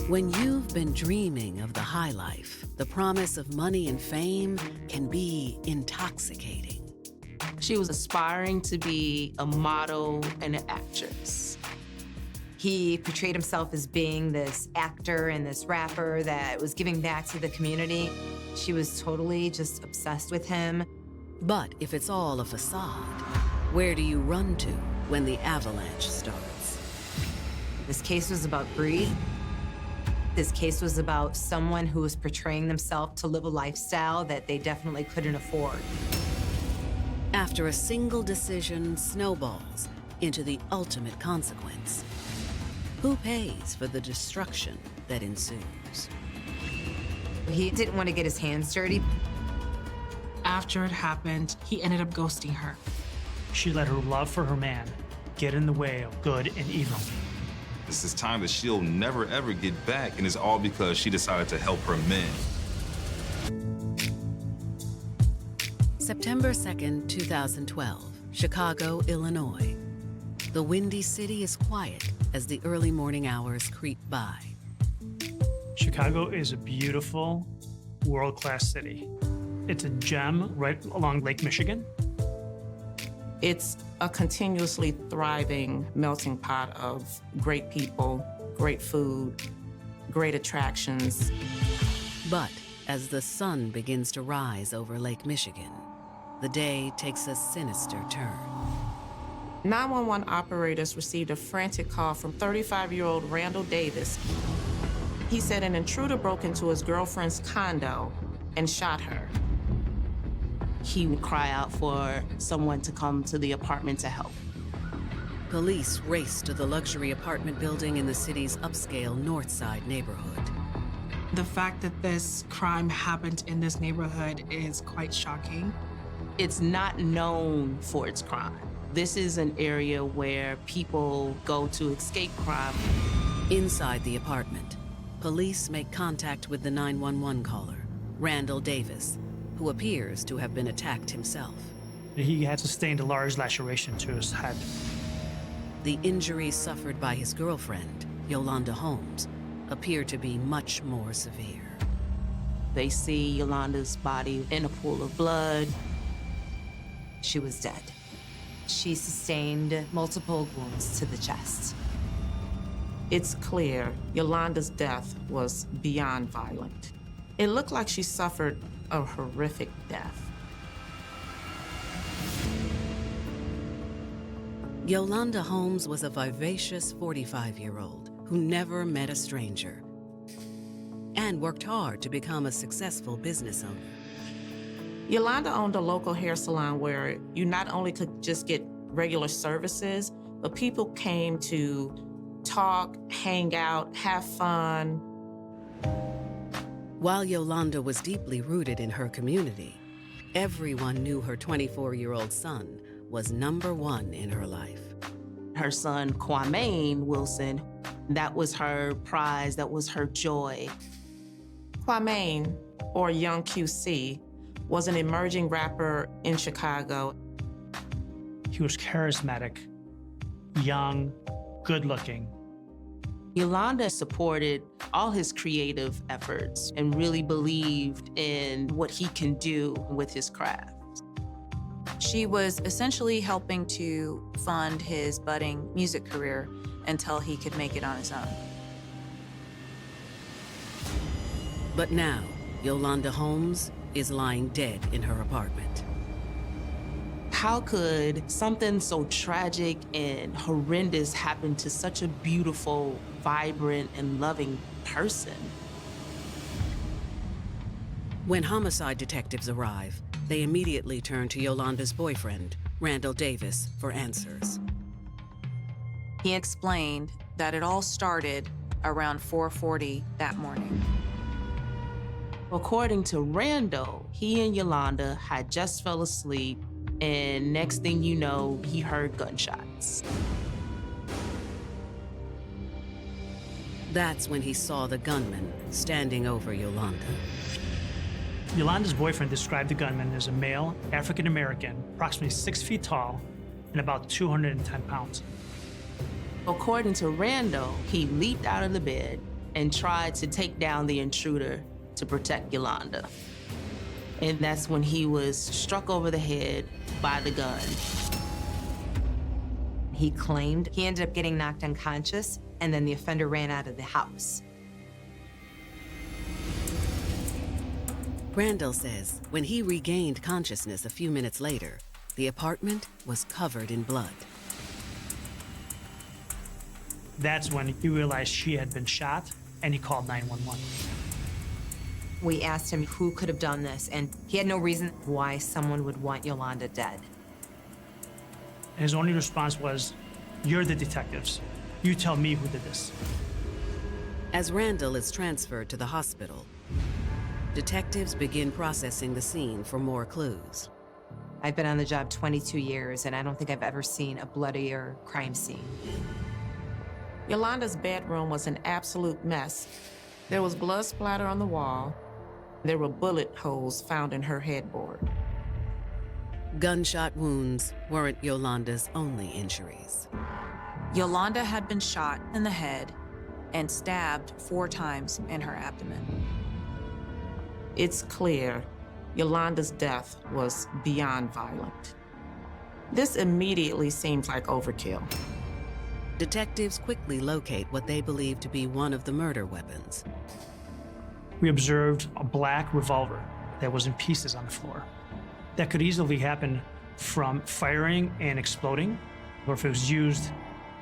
When you've been dreaming of the high life, the promise of money and fame can be intoxicating. She was aspiring to be a model and an actress. He portrayed himself as being this actor and this rapper that was giving back to the community. She was totally just obsessed with him. But if it's all a facade, where do you run to when the avalanche starts? This case was about greed. This case was about someone who was portraying themselves to live a lifestyle that they definitely couldn't afford. After a single decision snowballs into the ultimate consequence, who pays for the destruction that ensues? He didn't want to get his hands dirty. After it happened, he ended up ghosting her. She let her love for her man get in the way of good and evil. It's this time that she'll never, ever get back, and it's all because she decided to help her men. September 2nd, 2012, Chicago, Illinois. The Windy City is quiet as the early morning hours creep by. Chicago is a beautiful, world-class city. It's a gem right along Lake Michigan. It's a continuously thriving melting pot of great people, great food, great attractions. But as the sun begins to rise over Lake Michigan, the day takes a sinister turn. 911 operators received a frantic call from 35-year-old Randall Davis. He said an intruder broke into his girlfriend's condo and shot her. He would cry out for someone to come to the apartment to help. Police race to the luxury apartment building in the city's upscale North Side neighborhood. The fact that this crime happened in this neighborhood is quite shocking. It's not known for its crime. This is an area where people go to escape crime. Inside the apartment, police make contact with the 911 caller, Randall Davis, who appears to have been attacked himself. He had sustained a large laceration to his head. The injuries suffered by his girlfriend, Yolanda Holmes, appear to be much more severe. They see Yolanda's body in a pool of blood. She was dead. She sustained multiple wounds to the chest. It's clear Yolanda's death was beyond violent. It looked like she suffered a horrific death. Yolanda Holmes was a vivacious 45-year-old who never met a stranger and worked hard to become a successful business owner. Yolanda owned a local hair salon where you not only could just get regular services, but people came to talk, hang out, have fun. While Yolanda was deeply rooted in her community, everyone knew her 24-year-old son was #1 in her life. Her son, Kwame Wilson, that was her prize, that was her joy. Kwame, or Young QC, was an emerging rapper in Chicago. He was charismatic, young, good-looking. Yolanda supported all his creative efforts and really believed in what he can do with his craft. She was essentially helping to fund his budding music career until he could make it on his own. But now, Yolanda Holmes is lying dead in her apartment. How could something so tragic and horrendous happen to such a beautiful, vibrant, and loving person? When homicide detectives arrive, they immediately turn to Yolanda's boyfriend, Randall Davis, for answers. He explained that it all started around 4:40 that morning. According to Randall, he and Yolanda had just fell asleep, and next thing you know, he heard gunshots. That's when he saw the gunman standing over Yolanda. Yolanda's boyfriend described the gunman as a male, African-American, approximately 6 feet tall, and about 210 pounds. According to Randall, he leaped out of the bed and tried to take down the intruder to protect Yolanda. And that's when he was struck over the head by the gun. He claimed he ended up getting knocked unconscious, and then the offender ran out of the house. Randall says when he regained consciousness a few minutes later, the apartment was covered in blood. That's when he realized she had been shot, and he called 911. We asked him who could have done this, and he had no reason why someone would want Yolanda dead. His only response was, "You're the detectives. You tell me who did this." As Randall is transferred to the hospital, detectives begin processing the scene for more clues. I've been on the job 22 years, and I don't think I've ever seen a bloodier crime scene. Yolanda's bedroom was an absolute mess. There was blood splatter on the wall. There were bullet holes found in her headboard. Gunshot wounds weren't Yolanda's only injuries. Yolanda had been shot in the head and stabbed 4 times in her abdomen. It's clear Yolanda's death was beyond violent. This immediately seems like overkill. Detectives quickly locate what they believe to be one of the murder weapons. We observed a black revolver that was in pieces on the floor. That could easily happen from firing and exploding, or if it was used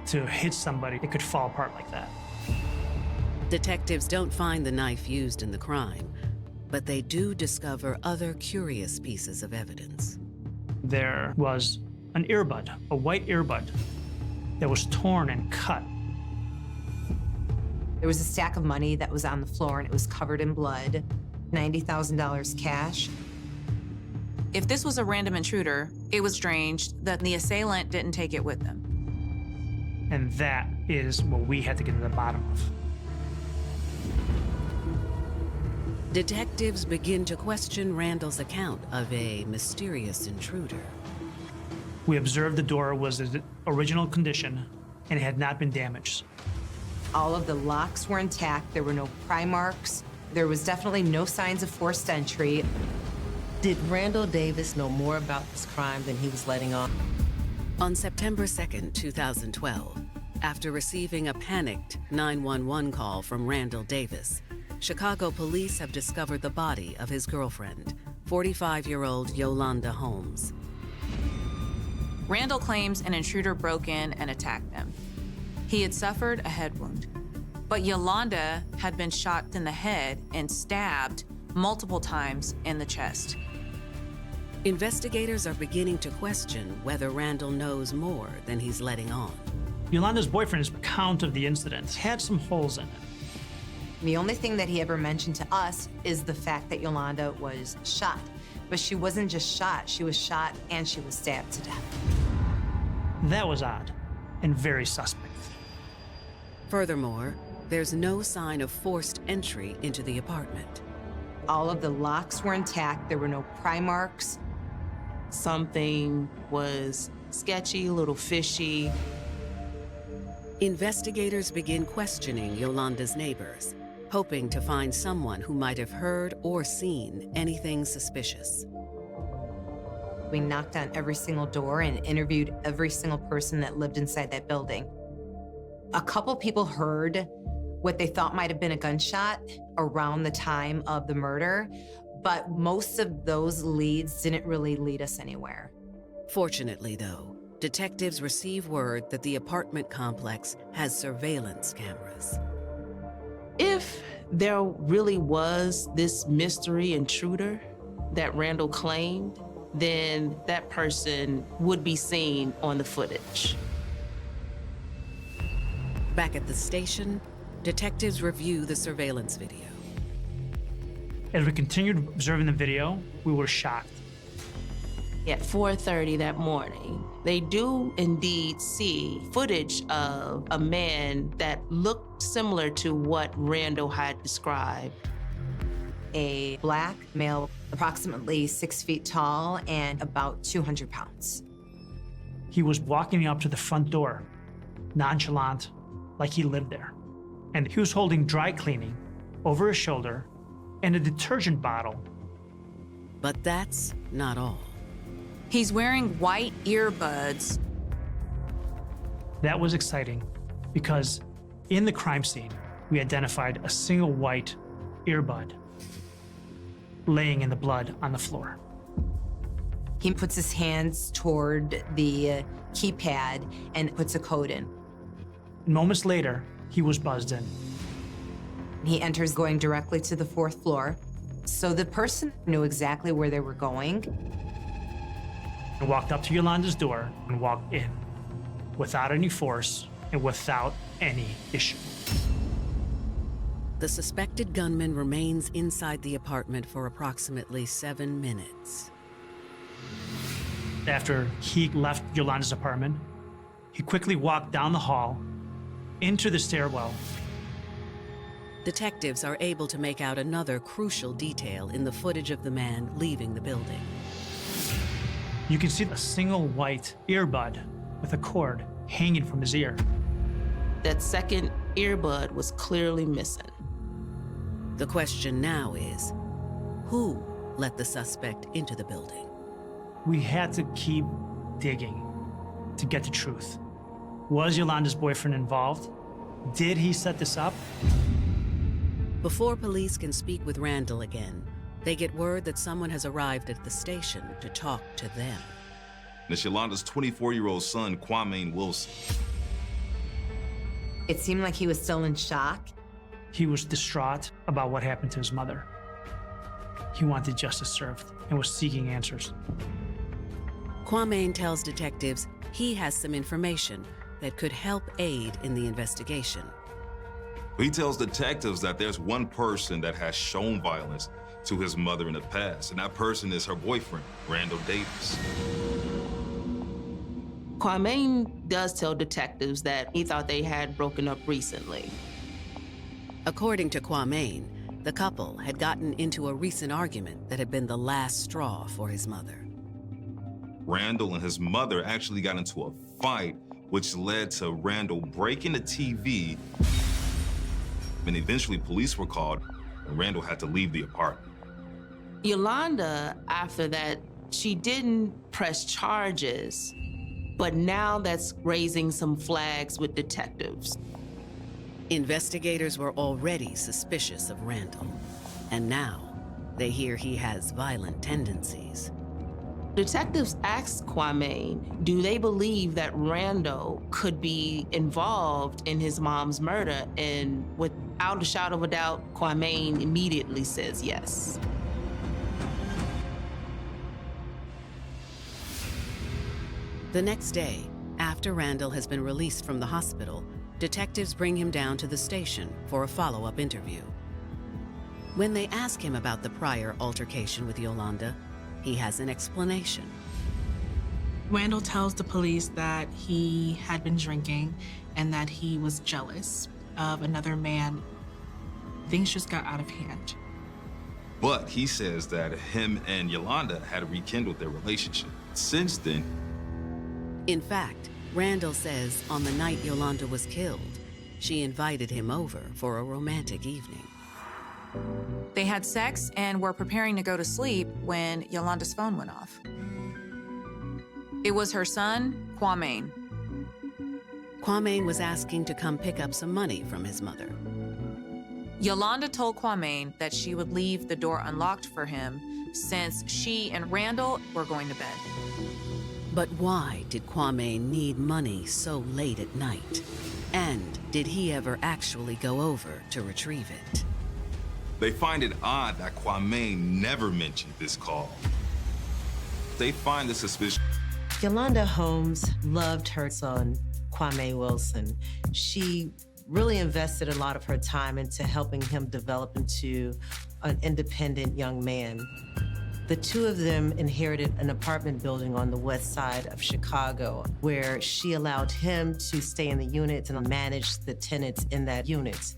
to hit somebody, it could fall apart like that. Detectives don't find the knife used in the crime, but they do discover other curious pieces of evidence. There was an earbud, a white earbud, that was torn and cut. There was a stack of money that was on the floor, and it was covered in blood, $90,000 cash. If this was a random intruder, it was strange that the assailant didn't take it with them. And that is what we had to get to the bottom of. Detectives begin to question Randall's account of a mysterious intruder. We observed the door was in original condition and it had not been damaged. All of the locks were intact. There were no pry marks. There was definitely no signs of forced entry. Did Randall Davis know more about this crime than he was letting on? On September 2nd, 2012, after receiving a panicked 911 call from Randall Davis, Chicago police have discovered the body of his girlfriend, 45-year-old Yolanda Holmes. Randall claims an intruder broke in and attacked them. He had suffered a head wound, but Yolanda had been shot in the head and stabbed multiple times in the chest. Investigators are beginning to question whether Randall knows more than he's letting on. Yolanda's boyfriend's account of the incident had some holes in it. The only thing that he ever mentioned to us is the fact that Yolanda was shot. But she wasn't just shot, she was shot and she was stabbed to death. That was odd and very suspect. Furthermore, there's no sign of forced entry into the apartment. All of the locks were intact, there were no pry marks. Something was sketchy, a little fishy. Investigators begin questioning Yolanda's neighbors, hoping to find someone who might have heard or seen anything suspicious. We knocked on every single door and interviewed every single person that lived inside that building. A couple people heard what they thought might have been a gunshot around the time of the murder, but most of those leads didn't really lead us anywhere. Fortunately, though, detectives receive word that the apartment complex has surveillance cameras. If there really was this mystery intruder that Randall claimed, then that person would be seen on the footage. Back at the station, detectives review the surveillance video. As we continued observing the video, we were shocked. At 4:30 that morning, they do indeed see footage of a man that looked similar to what Randall had described. A black male, approximately 6 feet tall and about 200 pounds. He was walking up to the front door, nonchalant, like he lived there. and he was holding dry cleaning over his shoulder and a detergent bottle. But that's not all. He's wearing white earbuds. That was exciting because in the crime scene, we identified a single white earbud laying in the blood on the floor. He puts his hands toward the keypad and puts a code in. Moments later, he was buzzed in. He enters going directly to the 4th floor. So the person knew exactly where they were going. And walked up to Yolanda's door and walked in without any force and without any issue. The suspected gunman remains inside the apartment for approximately 7 minutes. After he left Yolanda's apartment, he quickly walked down the hall into the stairwell. Detectives are able to make out another crucial detail in the footage of the man leaving the building. You can see a single white earbud with a cord hanging from his ear. That second earbud was clearly missing. The question now is, who let the suspect into the building? We had to keep digging to get the truth. Was Yolanda's boyfriend involved? Did he set this up? Before police can speak with Randall again, they get word that someone has arrived at the station to talk to them. And it's Yolanda's 24-year-old son, Kwame Wilson. It seemed like he was still in shock. He was distraught about what happened to his mother. He wanted justice served and was seeking answers. Kwame tells detectives he has some information that could help aid in the investigation. He tells detectives that there's one person that has shown violence to his mother in the past, and that person is her boyfriend, Randall Davis. Kwame does tell detectives that he thought they had broken up recently. According to Kwame, the couple had gotten into a recent argument that had been the last straw for his mother. Randall and his mother actually got into a fight, which led to Randall breaking the TV, and eventually police were called, and Randall had to leave the apartment. Yolanda, after that, she didn't press charges, but now that's raising some flags with detectives. Investigators were already suspicious of Randall, and now they hear he has violent tendencies. Detectives asked Kwame, do they believe that Randall could be involved in his mom's murder? And without a shadow of a doubt, Kwame immediately says yes. The next day, after Randall has been released from the hospital, detectives bring him down to the station for a follow-up interview. When they ask him about the prior altercation with Yolanda, he has an explanation. Randall tells the police that he had been drinking and that he was jealous of another man. Things just got out of hand. But he says that him and Yolanda had rekindled their relationship. Since then, In fact, Randall says on the night Yolanda was killed, she invited him over for a romantic evening. They had sex and were preparing to go to sleep when Yolanda's phone went off. It was her son, Kwame. Kwame was asking to come pick up some money from his mother. Yolanda told Kwame that she would leave the door unlocked for him since she and Randall were going to bed. But why did Kwame need money so late at night? And did he ever actually go over to retrieve it? they find it odd that Kwame never mentioned this call. They find it suspicious. Yolanda Holmes loved her son, Kwame Wilson. She really invested a lot of her time into helping him develop into an independent young man. The two of them inherited an apartment building on the west side of Chicago, where she allowed him to stay in the unit and manage the tenants in that unit.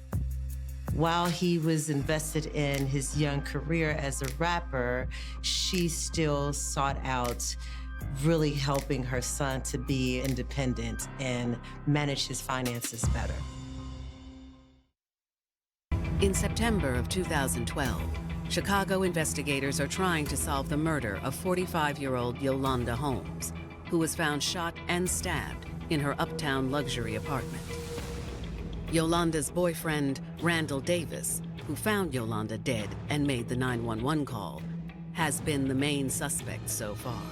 While he was invested in his young career as a rapper, she still sought out really helping her son to be independent and manage his finances better. In September of 2012, Chicago investigators are trying to solve the murder of 45-year-old Yolanda Holmes, who was found shot and stabbed in her uptown luxury apartment. Yolanda's boyfriend, Randall Davis, who found Yolanda dead and made the 911 call, has been the main suspect so far.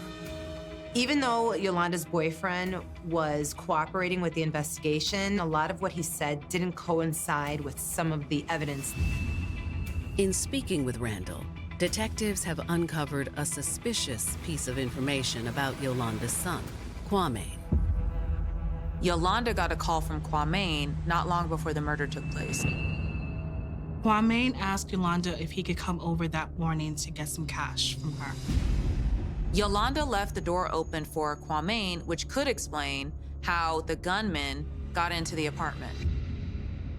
Even though Yolanda's boyfriend was cooperating with the investigation, a lot of what he said didn't coincide with some of the evidence. In speaking with Randall, detectives have uncovered a suspicious piece of information about Yolanda's son, Kwame. Yolanda got a call from Kwame not long before the murder took place. Kwame asked Yolanda if he could come over that morning to get some cash from her. Yolanda left the door open for Kwame, which could explain how the gunman got into the apartment.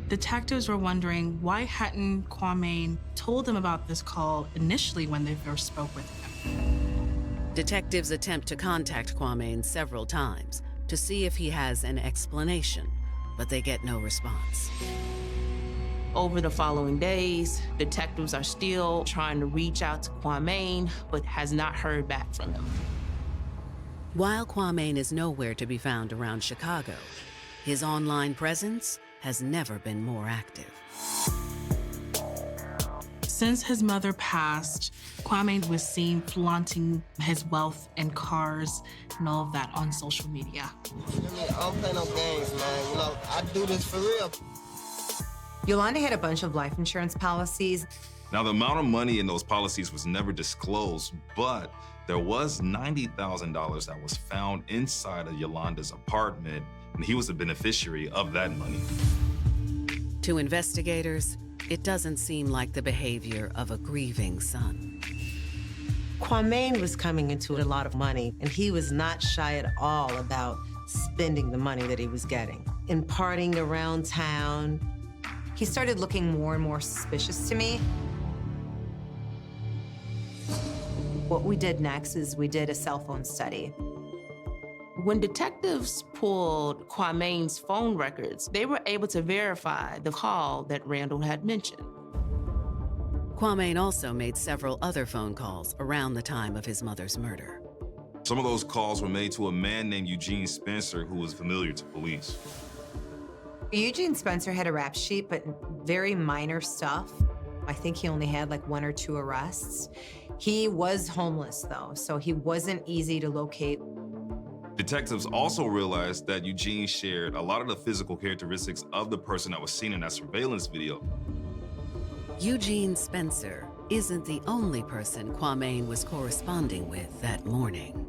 Detectives were wondering why hadn't Kwame told them about this call initially when they first spoke with him. Detectives attempt to contact Kwame several times to see if he has an explanation, but they get no response. Over the following days, detectives are still trying to reach out to Kwame, but has not heard back from him. While Kwame is nowhere to be found around Chicago, his online presence has never been more active. Since his mother passed, Kwame was seen flaunting his wealth and cars and all of that on social media. I don't play no games, man. You know, I do this for real. Yolanda had a bunch of life insurance policies. Now, the amount of money in those policies was never disclosed, but there was $90,000 that was found inside of Yolanda's apartment, and he was the beneficiary of that money. To investigators, it doesn't seem like the behavior of a grieving son. Kwame was coming into a lot of money, and he was not shy at all about spending the money that he was getting and partying around town. He started looking more and more suspicious to me. What we did next is we did a cell phone study. When detectives pulled Kwame's phone records, they were able to verify the call that Randall had mentioned. Kwame also made several other phone calls around the time of his mother's murder. Some of those calls were made to a man named Eugene Spencer, who was familiar to police. Eugene Spencer had a rap sheet, but very minor stuff. I think he only had like 1 or 2 arrests. He was homeless though, so he wasn't easy to locate. Detectives also realized that Eugene shared a lot of the physical characteristics of the person that was seen in that surveillance video. Eugene Spencer isn't the only person Kwame was corresponding with that morning.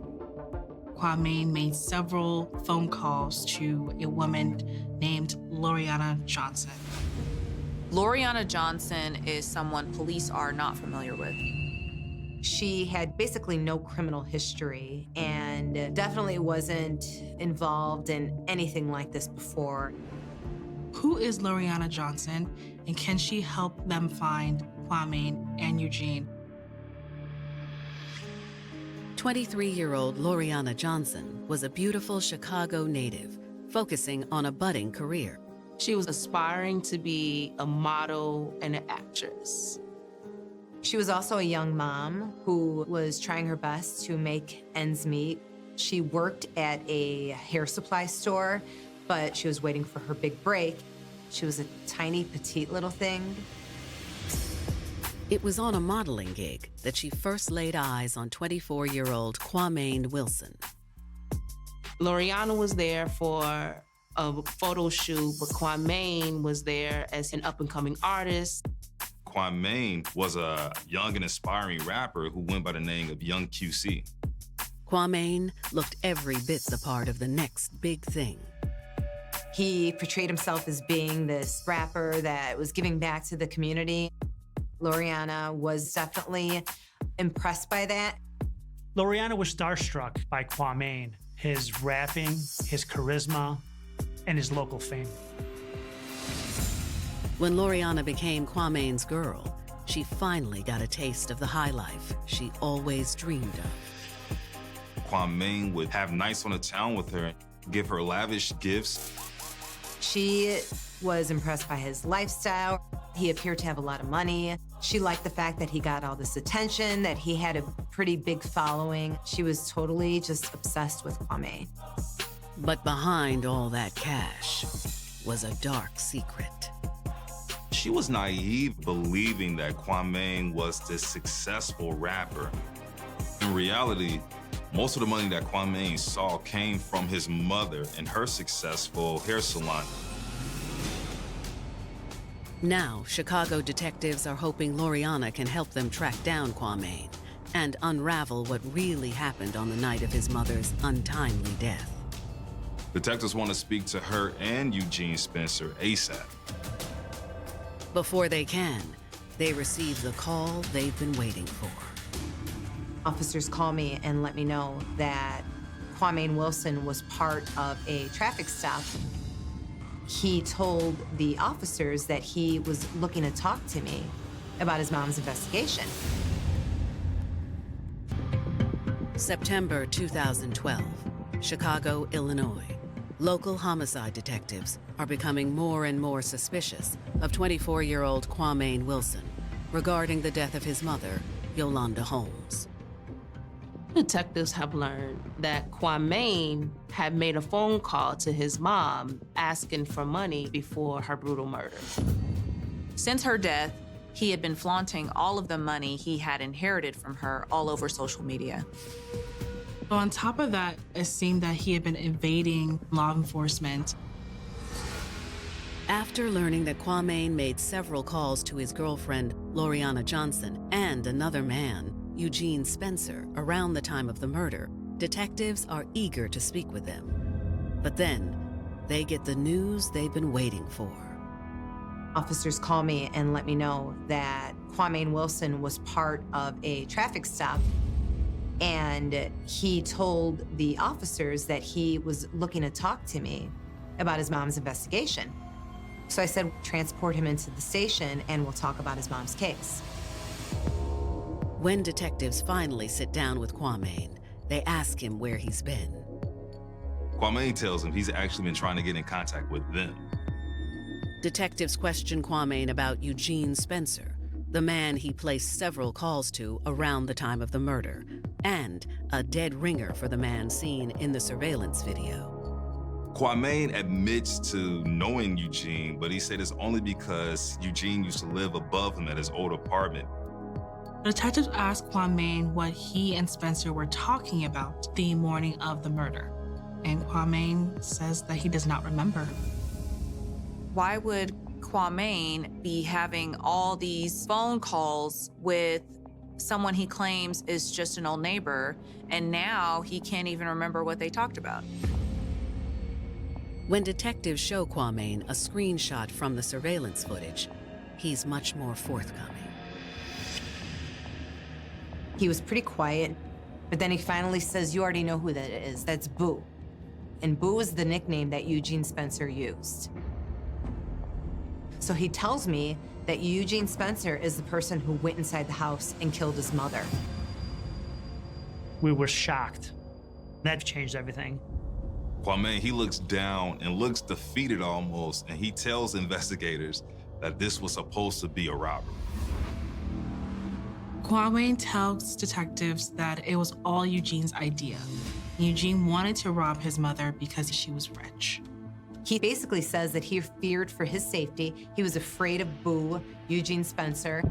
Kwame made several phone calls to a woman named Loriana Johnson. Loriana Johnson is someone police are not familiar with. She had basically no criminal history and definitely wasn't involved in anything like this before. Who is Loriana Johnson, and can she help them find Kwame and Eugene? 23-year-old Loriana Johnson was a beautiful Chicago native, focusing on a budding career. She was aspiring to be a model and an actress. She was also a young mom who was trying her best to make ends meet. She worked at a hair supply store, but she was waiting for her big break. She was a tiny, petite little thing. It was on a modeling gig that she first laid eyes on 24-year-old Kwame Wilson. Loriana was there for a photo shoot, but Kwame was there as an up-and-coming artist. Kwame was a young and aspiring rapper who went by the name of Young QC. Kwame looked every bit the part of the next big thing. He portrayed himself as being this rapper that was giving back to the community. Loriana was definitely impressed by that. Loriana was starstruck by Kwame, his rapping, his charisma, and his local fame. When Loriana became Kwame's girl, she finally got a taste of the high life she always dreamed of. Kwame would have nights on the town with her, give her lavish gifts. She was impressed by his lifestyle. He appeared to have a lot of money. She liked the fact that he got all this attention, that he had a pretty big following. She was totally just obsessed with Kwame. But behind all that cash was a dark secret. She was naive, believing that Kwame was this successful rapper. In reality, most of the money that Kwame saw came from his mother and her successful hair salon. Now, Chicago detectives are hoping Loriana can help them track down Kwame and unravel what really happened on the night of his mother's untimely death. Detectives want to speak to her and Eugene Spencer ASAP. Before they can, they receive the call they've been waiting for. Officers call me and let me know that Kwame Wilson was part of a traffic stop. He told the officers that he was looking to talk to me about his mom's investigation. September 2012, Chicago, Illinois. Local homicide detectives are becoming more and more suspicious of 24-year-old Kwame Wilson regarding the death of his mother, Yolanda Holmes. Detectives have learned that Kwame had made a phone call to his mom asking for money before her brutal murder. Since her death, he had been flaunting all of the money he had inherited from her all over social media. On top of that, it seemed that he had been evading law enforcement. After learning that Kwame made several calls to his girlfriend, Loriana Johnson, and another man, Eugene Spencer, around the time of the murder, detectives are eager to speak with them. But then, they get the news they've been waiting for. Officers call me and let me know that Kwame Wilson was part of a traffic stop, and he told the officers that he was looking to talk to me about his mom's investigation. So I said, transport him into the station and we'll talk about his mom's case. When detectives finally sit down with Kwame, they ask him where he's been. Kwame tells him he's actually been trying to get in contact with them. Detectives question Kwame about Eugene Spencer, the man he placed several calls to around the time of the murder, and a dead ringer for the man seen in the surveillance video. Kwame admits to knowing Eugene, but he said it's only because Eugene used to live above him at his old apartment. Detectives asked Kwame what he and Spencer were talking about the morning of the murder, and Kwame says that he does not remember. Why would Kwame be having all these phone calls with someone he claims is just an old neighbor, and now he can't even remember what they talked about? When detectives show Kwame a screenshot from the surveillance footage, he's much more forthcoming. He was pretty quiet, but then he finally says, "You already know who that is. That's Boo." And Boo is the nickname that Eugene Spencer used. So he tells me that Eugene Spencer is the person who went inside the house and killed his mother. We were shocked. That changed everything. Kwame, he looks down and looks defeated almost, and he tells investigators that this was supposed to be a robbery. Kwame tells detectives that it was all Eugene's idea. Eugene wanted to rob his mother because she was rich. He basically says that he feared for his safety. He was afraid of Boo, Eugene Spencer.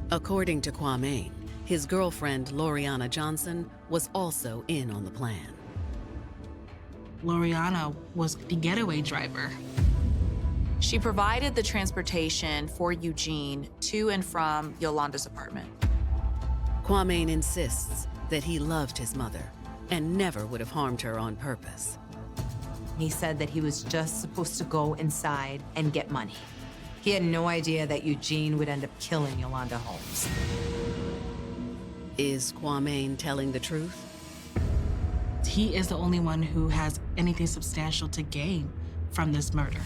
According to Kwame, his girlfriend, Loriana Johnson, was also in on the plan. Loriana was the getaway driver. She provided the transportation for Eugene to and from Yolanda's apartment. Kwame insists that he loved his mother and never would have harmed her on purpose. He said that he was just supposed to go inside and get money. He had no idea that Eugene would end up killing Yolanda Holmes. Is Kwame telling the truth? He is the only one who has anything substantial to gain from this murder.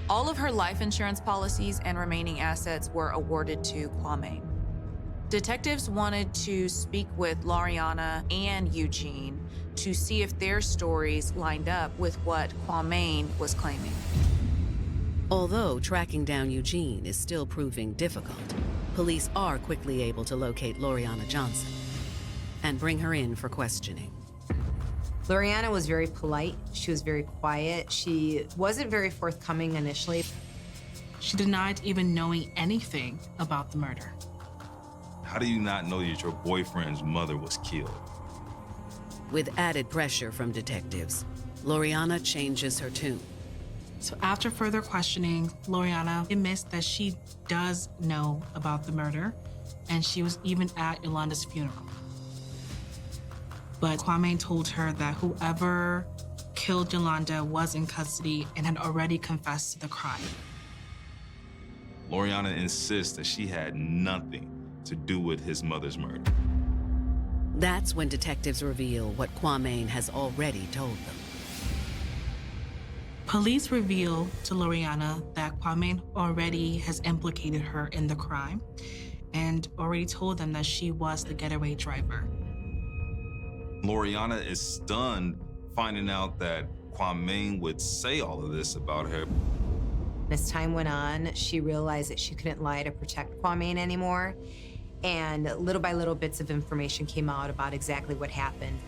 All of her life insurance policies and remaining assets were awarded to Kwame. Detectives wanted to speak with Loriana and Eugene to see if their stories lined up with what Kwame was claiming. Although tracking down Eugene is still proving difficult, police are quickly able to locate Loriana Johnson and bring her in for questioning. Loriana was very polite. She was very quiet. She wasn't very forthcoming initially. She denied even knowing anything about the murder. How do you not know that your boyfriend's mother was killed? With added pressure from detectives, Loriana changes her tune. So after further questioning, Loriana admits that she does know about the murder, and she was even at Yolanda's funeral. But Kwame told her that whoever killed Yolanda was in custody and had already confessed to the crime. Loriana insists that she had nothing to do with his mother's murder. That's when detectives reveal what Kwame has already told them. Police reveal to Loriana that Kwame already has implicated her in the crime and already told them that she was the getaway driver. Loriana is stunned finding out that Kwame would say all of this about her. As time went on, she realized that she couldn't lie to protect Kwame anymore. And little by little, bits of information came out about exactly what happened.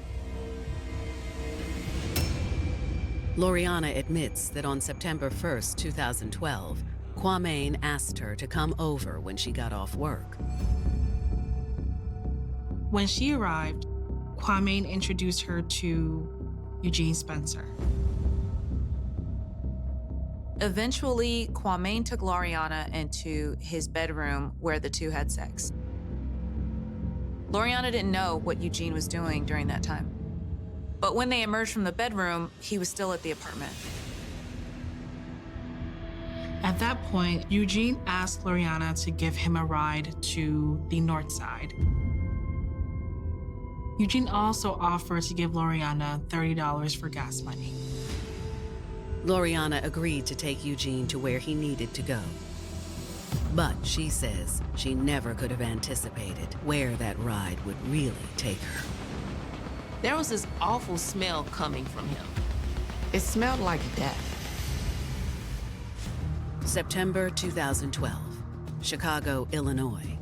Loriana admits that on September 1st, 2012, Kwame asked her to come over when she got off work. When she arrived, Kwame introduced her to Eugene Spencer. Eventually, Kwame took Loriana into his bedroom where the two had sex. Loriana didn't know what Eugene was doing during that time. But when they emerged from the bedroom, he was still at the apartment. At that point, Eugene asked Loriana to give him a ride to the north side. Eugene also offered to give Loriana $30 for gas money. Loriana agreed to take Eugene to where he needed to go. But she says she never could have anticipated where that ride would really take her. There was this awful smell coming from him. It smelled like death. September 2012, Chicago, Illinois.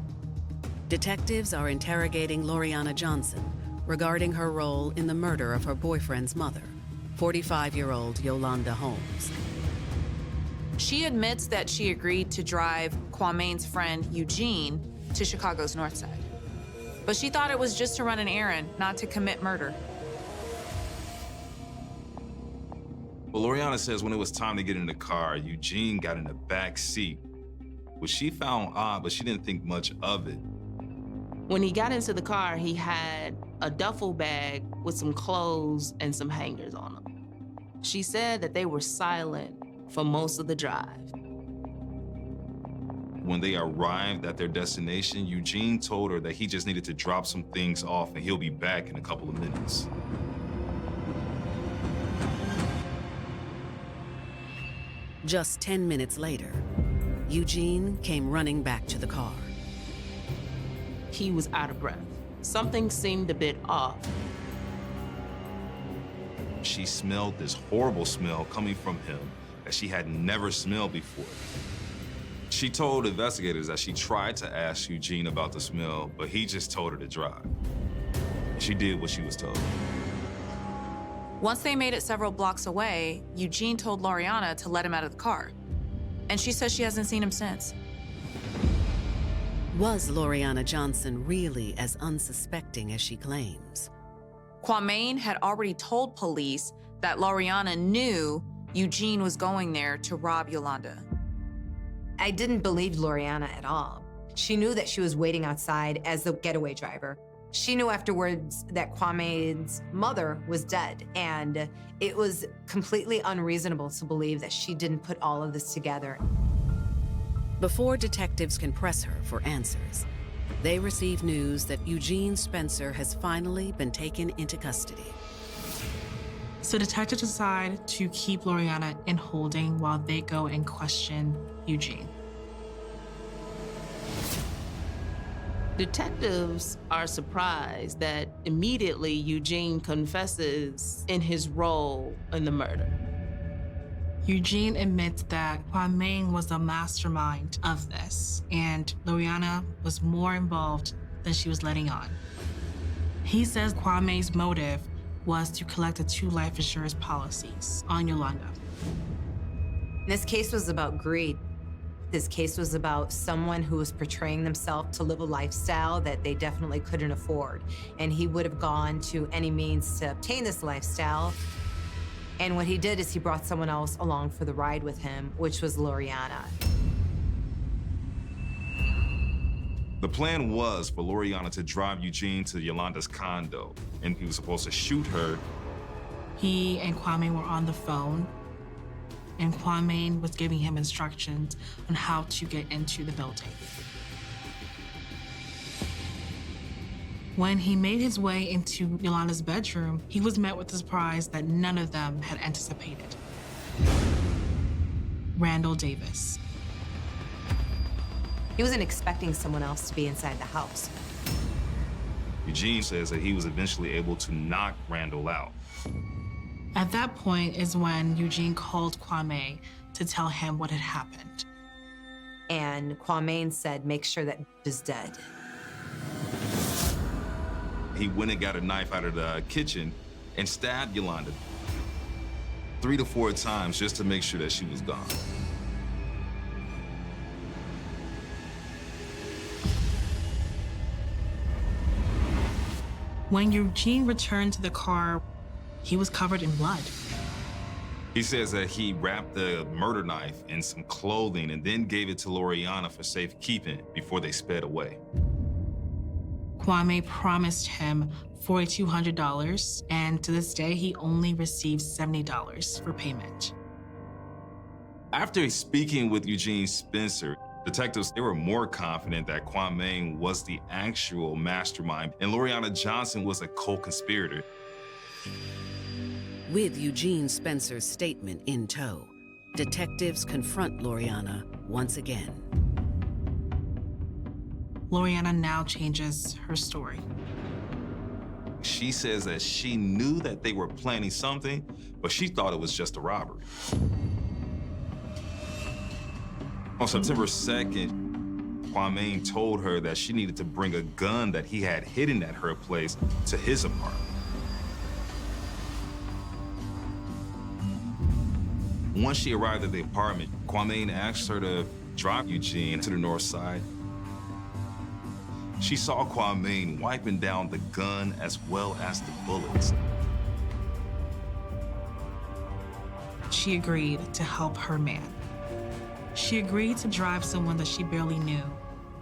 Detectives are interrogating Loriana Johnson regarding her role in the murder of her boyfriend's mother, 45-year-old Yolanda Holmes. She admits that she agreed to drive Kwame's friend Eugene to Chicago's north side. But she thought it was just to run an errand, not to commit murder. Well, Loriana says when it was time to get in the car, Eugene got in the back seat, which she found odd, but she didn't think much of it. When he got into the car, he had a duffel bag with some clothes and some hangers on them. She said that they were silent for most of the drive. When they arrived at their destination, Eugene told her that he just needed to drop some things off and he'll be back in a couple of minutes. Just 10 minutes later, Eugene came running back to the car. He was out of breath. Something seemed a bit off. She smelled this horrible smell coming from him that she had never smelled before. She told investigators that she tried to ask Eugene about the smell, but he just told her to drive. She did what she was told. Once they made it several blocks away, Eugene told Loriana to let him out of the car. And she says she hasn't seen him since. Was Loriana Johnson really as unsuspecting as she claims? Kwame had already told police that Loriana knew Eugene was going there to rob Yolanda. I didn't believe Loriana at all. She knew that she was waiting outside as the getaway driver. She knew afterwards that Kwame's mother was dead, and it was completely unreasonable to believe that she didn't put all of this together. Before detectives can press her for answers, they receive news that Eugene Spencer has finally been taken into custody. So detectives decide to keep Loriana in holding while they go and question Eugene. Detectives are surprised that immediately Eugene confesses in his role in the murder. Eugene admits that Kwame was the mastermind of this, and Loriana was more involved than she was letting on. He says Kwame's motive was to collect the 2 life insurance policies on Yolanda. This case was about greed. This case was about someone who was portraying themselves to live a lifestyle that they definitely couldn't afford. And he would have gone to any means to obtain this lifestyle. And what he did is he brought someone else along for the ride with him, which was Loriana. The plan was for Loriana to drive Eugene to Yolanda's condo, and he was supposed to shoot her. He and Kwame were on the phone, and Kwame was giving him instructions on how to get into the building. When he made his way into Yolanda's bedroom, he was met with a surprise that none of them had anticipated. Randall Davis. He wasn't expecting someone else to be inside the house. Eugene says that he was eventually able to knock Randall out. At that point is when Eugene called Kwame to tell him what had happened. And Kwame said, make sure that is dead. He went and got a knife out of the kitchen and stabbed Yolanda 3 to 4 times just to make sure that she was gone. When Eugene returned to the car, he was covered in blood. He says that he wrapped the murder knife in some clothing and then gave it to Loriana for safekeeping before they sped away. Kwame promised him $4,200, and to this day, he only received $70 for payment. After speaking with Eugene Spencer, detectives, they were more confident that Kwame was the actual mastermind and Loriana Johnson was a co-conspirator. With Eugene Spencer's statement in tow, detectives confront Loriana once again. Loriana now changes her story. She says that she knew that they were planning something, but she thought it was just a robbery. On September 2nd, Kwame told her that she needed to bring a gun that he had hidden at her place to his apartment. Once she arrived at the apartment, Kwame asked her to drive Eugene to the north side. She saw Kwame wiping down the gun as well as the bullets. She agreed to help her man. She agreed to drive someone that she barely knew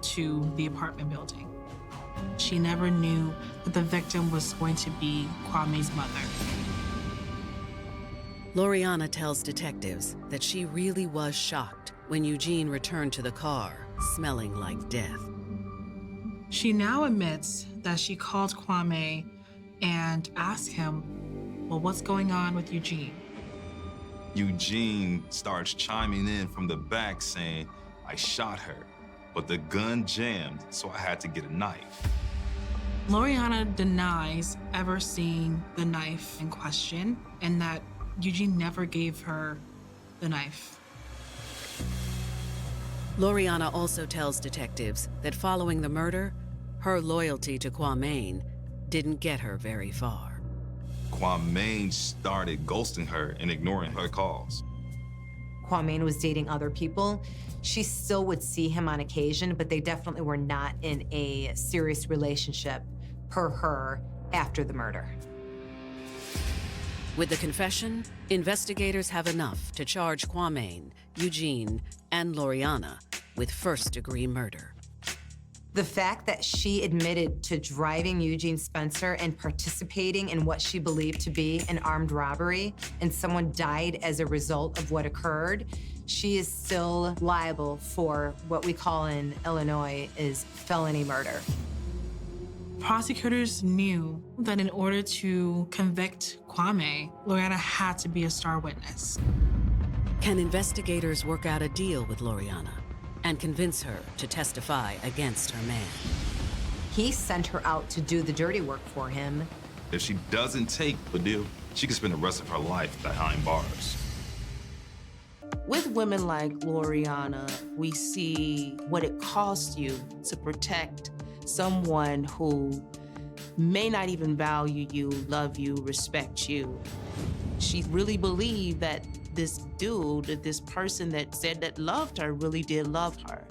to the apartment building. She never knew that the victim was going to be Kwame's mother. Loriana tells detectives that she really was shocked when Eugene returned to the car, smelling like death. She now admits that she called Kwame and asked him, well, what's going on with Eugene? Eugene starts chiming in from the back saying, I shot her, but the gun jammed, so I had to get a knife. Loriana denies ever seeing the knife in question and that Eugene never gave her the knife. Loriana also tells detectives that following the murder, her loyalty to Kwame didn't get her very far. Kwame started ghosting her and ignoring her calls. Kwame was dating other people. She still would see him on occasion, but they definitely were not in a serious relationship per her after the murder. With the confession, investigators have enough to charge Kwame, Eugene, and Loriana with first-degree murder. The fact that she admitted to driving Eugene Spencer and participating in what she believed to be an armed robbery, and someone died as a result of what occurred, she is still liable for what we call in Illinois is felony murder. Prosecutors knew that in order to convict Kwame, Loriana had to be a star witness. Can investigators work out a deal with Loriana and convince her to testify against her man? He sent her out to do the dirty work for him. If she doesn't take the deal, she could spend the rest of her life behind bars. With women like Loriana, we see what it costs you to protect someone who may not even value you, love you, respect you. She really believed that this dude, this person that said that loved her, really did love her.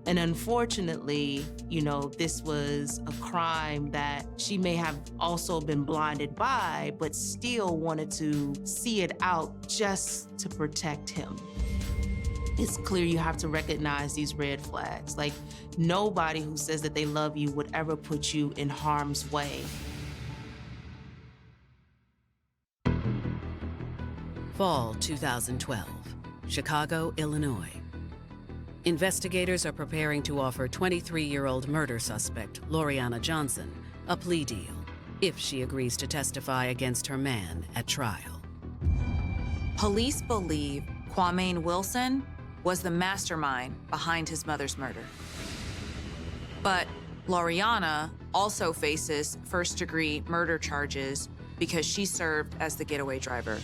And unfortunately, this was a crime that she may have also been blinded by, but still wanted to see it out just to protect him. It's clear you have to recognize these red flags. Like, nobody who says that they love you would ever put you in harm's way. Fall 2012, Chicago, Illinois. Investigators are preparing to offer 23-year-old murder suspect Loriana Johnson a plea deal if she agrees to testify against her man at trial. Police believe Kwame Wilson was the mastermind behind his mother's murder. But Loriana also faces first-degree murder charges because she served as the getaway driver.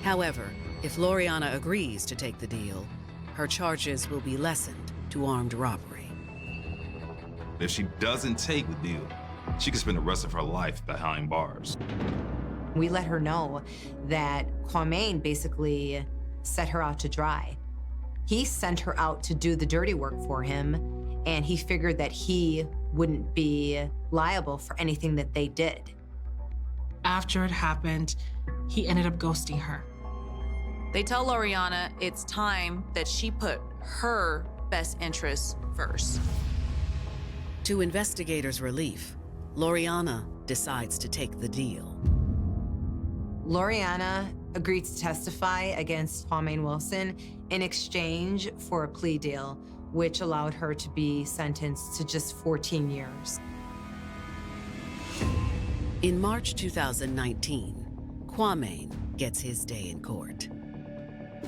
However, if Loriana agrees to take the deal, her charges will be lessened to armed robbery. If she doesn't take the deal, she could spend the rest of her life behind bars. We let her know that Kwame basically set her out to dry. He sent her out to do the dirty work for him, and he figured that he wouldn't be liable for anything that they did. After it happened, he ended up ghosting her. They tell Loriana it's time that she put her best interests first. To investigators' relief, Loriana decides to take the deal. Loriana agreed to testify against Kwame Wilson in exchange for a plea deal, which allowed her to be sentenced to just 14 years. In March 2019, Kwame gets his day in court.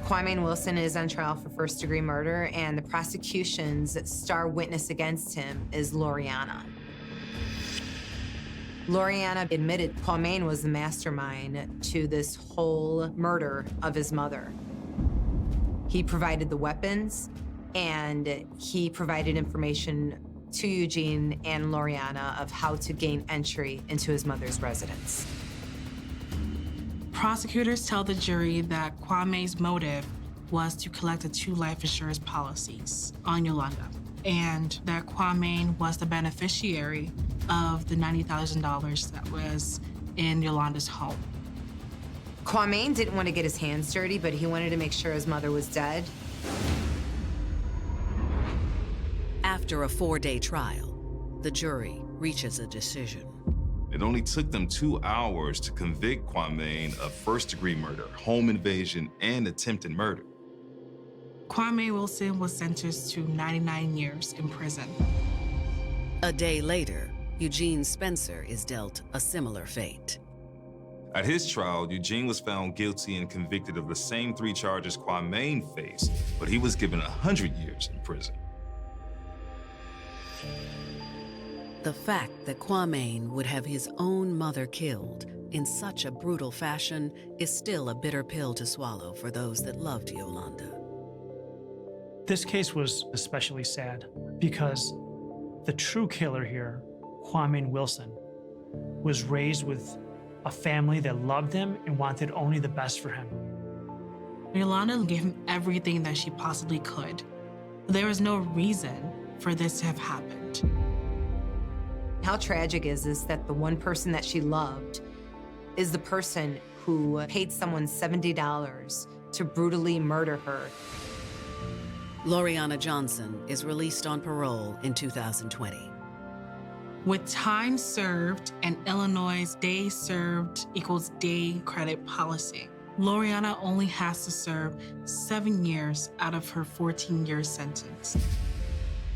Kwame Wilson is on trial for first-degree murder, and the prosecution's star witness against him is Loriana. Loriana admitted Kwame was the mastermind to this whole murder of his mother. He provided the weapons, and he provided information to Eugene and Loriana of how to gain entry into his mother's residence. Prosecutors tell the jury that Kwame's motive was to collect the 2 life insurance policies on Yolanda, and that Kwame was the beneficiary of the $90,000 that was in Yolanda's home. Kwame didn't want to get his hands dirty, but he wanted to make sure his mother was dead. After a 4-day trial, the jury reaches a decision. It only took them 2 hours to convict Kwame of first-degree murder, home invasion, and attempted murder. Kwame Wilson was sentenced to 99 years in prison. A day later, Eugene Spencer is dealt a similar fate. At his trial, Eugene was found guilty and convicted of the same 3 charges Kwame faced, but he was given 100 years in prison. The fact that Kwame would have his own mother killed in such a brutal fashion is still a bitter pill to swallow for those that loved Yolanda. This case was especially sad because the true killer here, Kwame Wilson, was raised with a family that loved him and wanted only the best for him. Yolanda gave him everything that she possibly could. There was no reason for this to have happened. How tragic is that the one person that she loved is the person who paid someone $70 to brutally murder her. Loriana Johnson is released on parole in 2020. With time served and Illinois' day served equals day credit policy, Loriana only has to serve 7 years out of her 14-year sentence.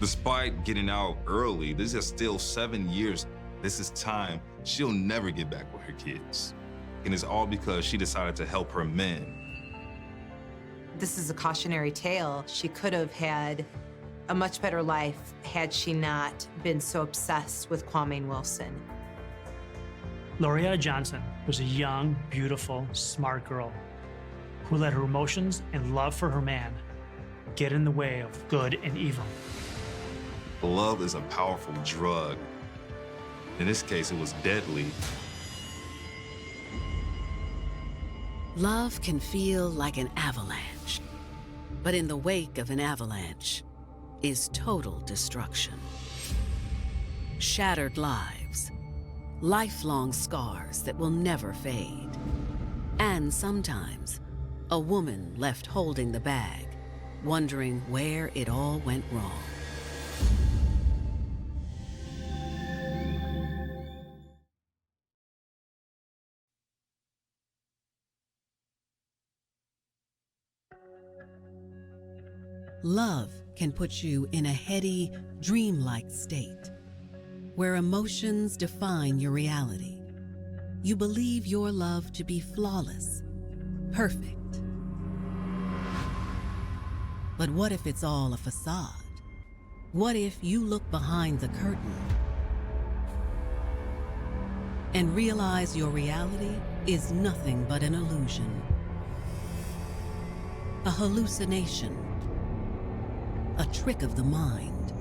Despite getting out early, this is still 7 years. This is time she'll never get back with her kids. And it's all because she decided to help her men. This is a cautionary tale. She could have had a much better life had she not been so obsessed with Kwame Wilson. Loriana Johnson was a young, beautiful, smart girl. who let her emotions and love for her man get in the way of good and evil. Love is a powerful drug. In this case, it was deadly. Love can feel like an avalanche, but in the wake of an avalanche is total destruction. Shattered lives, lifelong scars that will never fade, and sometimes a woman left holding the bag, wondering where it all went wrong. Love can put you in a heady, dreamlike state, where emotions define your reality. You believe your love to be flawless, perfect. But what if it's all a facade? What if you look behind the curtain and realize your reality is nothing but an illusion, a hallucination, a trick of the mind?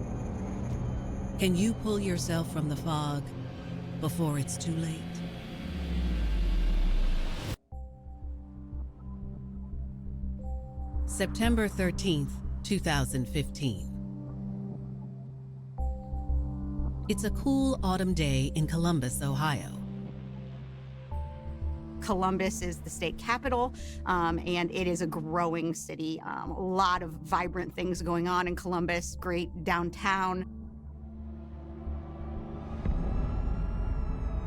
Can you pull yourself from the fog before it's too late? September 13th, 2015. It's a cool autumn day in Columbus, Ohio. Columbus is the state capital, and it is a growing city. A lot of vibrant things going on in Columbus, great downtown.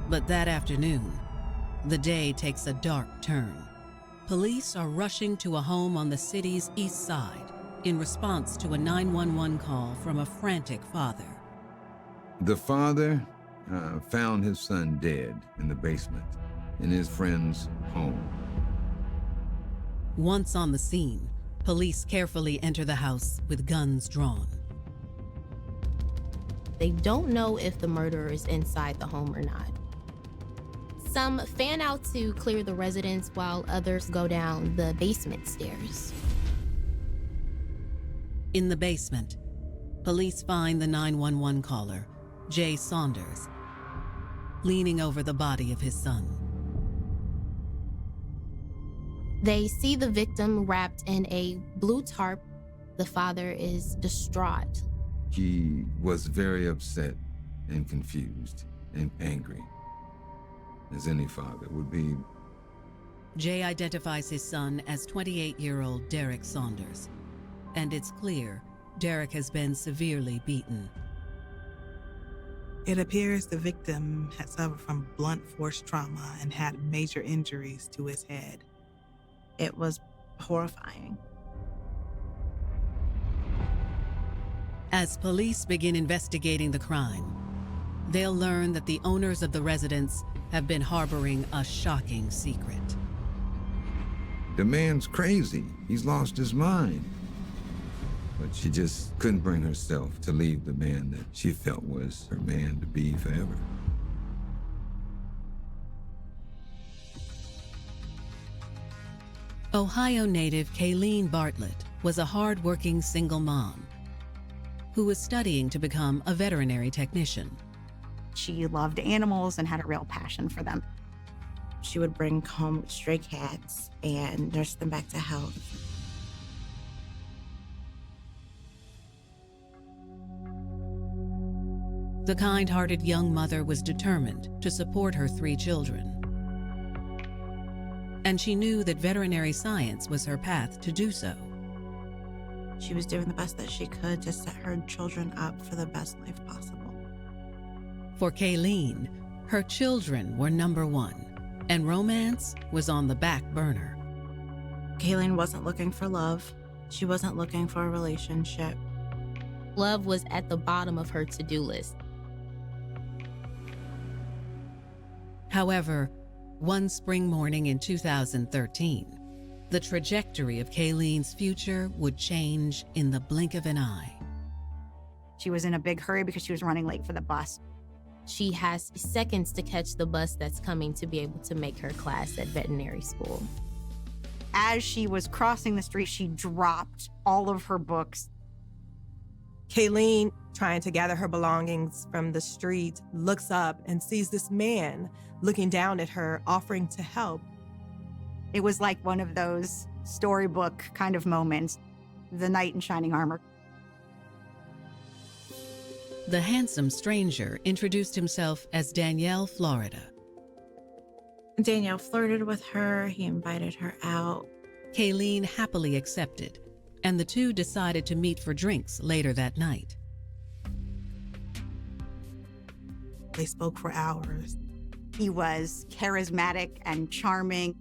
But that afternoon, the day takes a dark turn. Police are rushing to a home on the city's east side in response to a 911 call from a frantic father. The father found his son dead in the basement in his friend's home. Once on the scene, police carefully enter the house with guns drawn. They don't know if the murderer is inside the home or not. Some fan out to clear the residence while others go down the basement stairs. In the basement, police find the 911 caller, Jay Saunders, leaning over the body of his son. They see the victim wrapped in a blue tarp. The father is distraught. He was very upset and confused and angry, as any father would be. Jay identifies his son as 28-year-old Derek Saunders, and it's clear Derek has been severely beaten. It appears the victim had suffered from blunt force trauma and had major injuries to his head. It was horrifying. As police begin investigating the crime, they'll learn that the owners of the residence have been harboring a shocking secret. The man's crazy. He's lost his mind. But she just couldn't bring herself to leave the man that she felt was her man to be forever. Ohio native Kayleen Bartlett was a hard-working single mom who was studying to become a veterinary technician. She loved animals and had a real passion for them. She would bring home stray cats and nurse them back to health. The kind-hearted young mother was determined to support her 3 children. And she knew that veterinary science was her path to do so. She was doing the best that she could to set her children up for the best life possible. For Kayleen, her children were number one, and romance was on the back burner. Kayleen wasn't looking for love. She wasn't looking for a relationship. Love was at the bottom of her to-do list. However, one spring morning in 2013, the trajectory of Kayleen's future would change in the blink of an eye. She was in a big hurry because she was running late for the bus. She has seconds to catch the bus that's coming to be able to make her class at veterinary school. As she was crossing the street, she dropped all of her books. Kayleen, trying to gather her belongings from the street, looks up and sees this man looking down at her, offering to help. It was like one of those storybook kind of moments, the knight in shining armor. The handsome stranger introduced himself as Danielle, Florida. Danielle flirted with her. He invited her out. Kayleen happily accepted, and the two decided to meet for drinks later that night. They spoke for hours. He was charismatic and charming.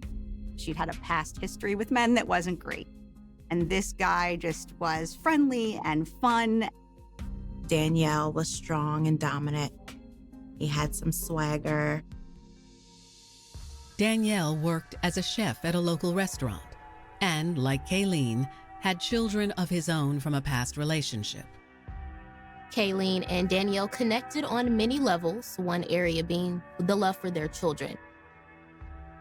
She'd had a past history with men that wasn't great. And this guy just was friendly and fun. Danielle was strong and dominant. He had some swagger. Danielle worked as a chef at a local restaurant and, like Kayleen, had children of his own from a past relationship. Kayleen and Danielle connected on many levels, one area being the love for their children.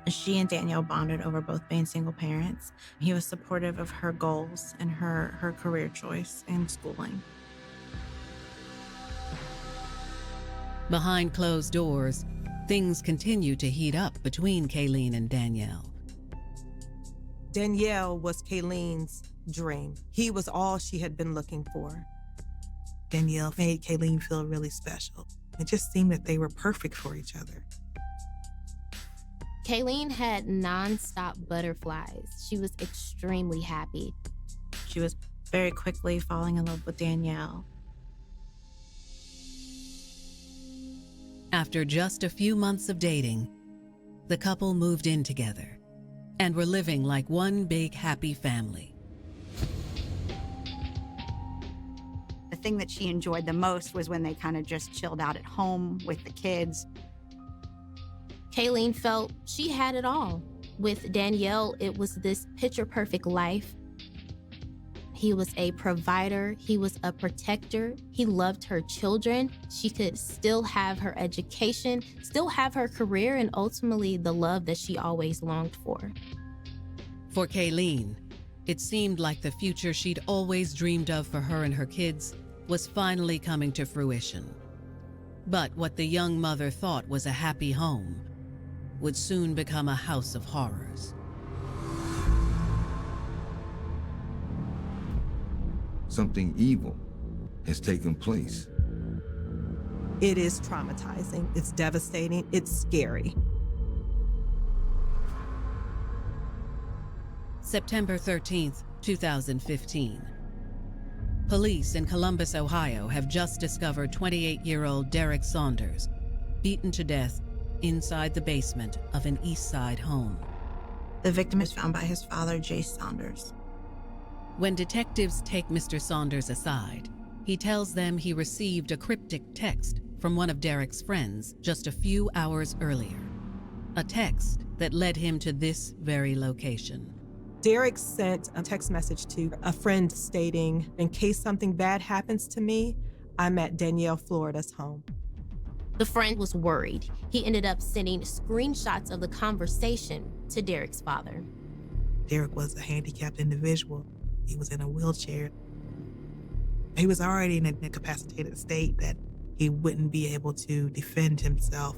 She and Danielle bonded over both being single parents. He was supportive of her goals and her career choice and schooling. Behind closed doors, things continued to heat up between Kayleen and Danielle. Danielle was Kayleen's dream. He was all she had been looking for. Danielle made Kayleen feel really special. It just seemed that they were perfect for each other. Kayleen had nonstop butterflies. She was extremely happy. She was very quickly falling in love with Danielle. After just a few months of dating, the couple moved in together and were living like one big happy family. The thing that she enjoyed the most was when they kind of just chilled out at home with the kids. Kayleen felt she had it all. With Danielle, it was this picture-perfect life. He was a provider. He was a protector. He loved her children. She could still have her education, still have her career, and ultimately the love that she always longed for. For Kayleen, it seemed like the future she'd always dreamed of for her and her kids was finally coming to fruition. But what the young mother thought was a happy home would soon become a house of horrors. Something evil has taken place. It is traumatizing. It's devastating. It's scary. September 13th, 2015. Police in Columbus, Ohio have just discovered 28-year-old Derek Saunders beaten to death inside the basement of an East Side home. The victim is found by his father, Jace Saunders. When detectives take Mr. Saunders aside, he tells them he received a cryptic text from one of Derek's friends just a few hours earlier. A text that led him to this very location. Derek sent a text message to a friend stating, in case something bad happens to me, I'm at Danielle, Florida's home. The friend was worried. He ended up sending screenshots of the conversation to Derek's father. Derek was a handicapped individual. He was in a wheelchair. He was already in an incapacitated state that he wouldn't be able to defend himself.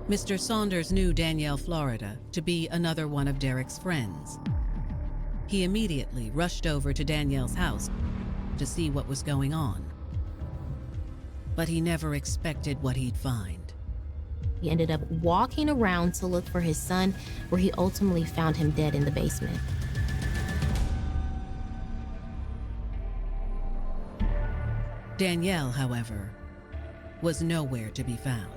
Mr. Saunders knew Danielle, Florida, to be another one of Derek's friends. He immediately rushed over to Danielle's house to see what was going on. But he never expected what he'd find. He ended up walking around to look for his son, where he ultimately found him dead in the basement. Danielle, however, was nowhere to be found.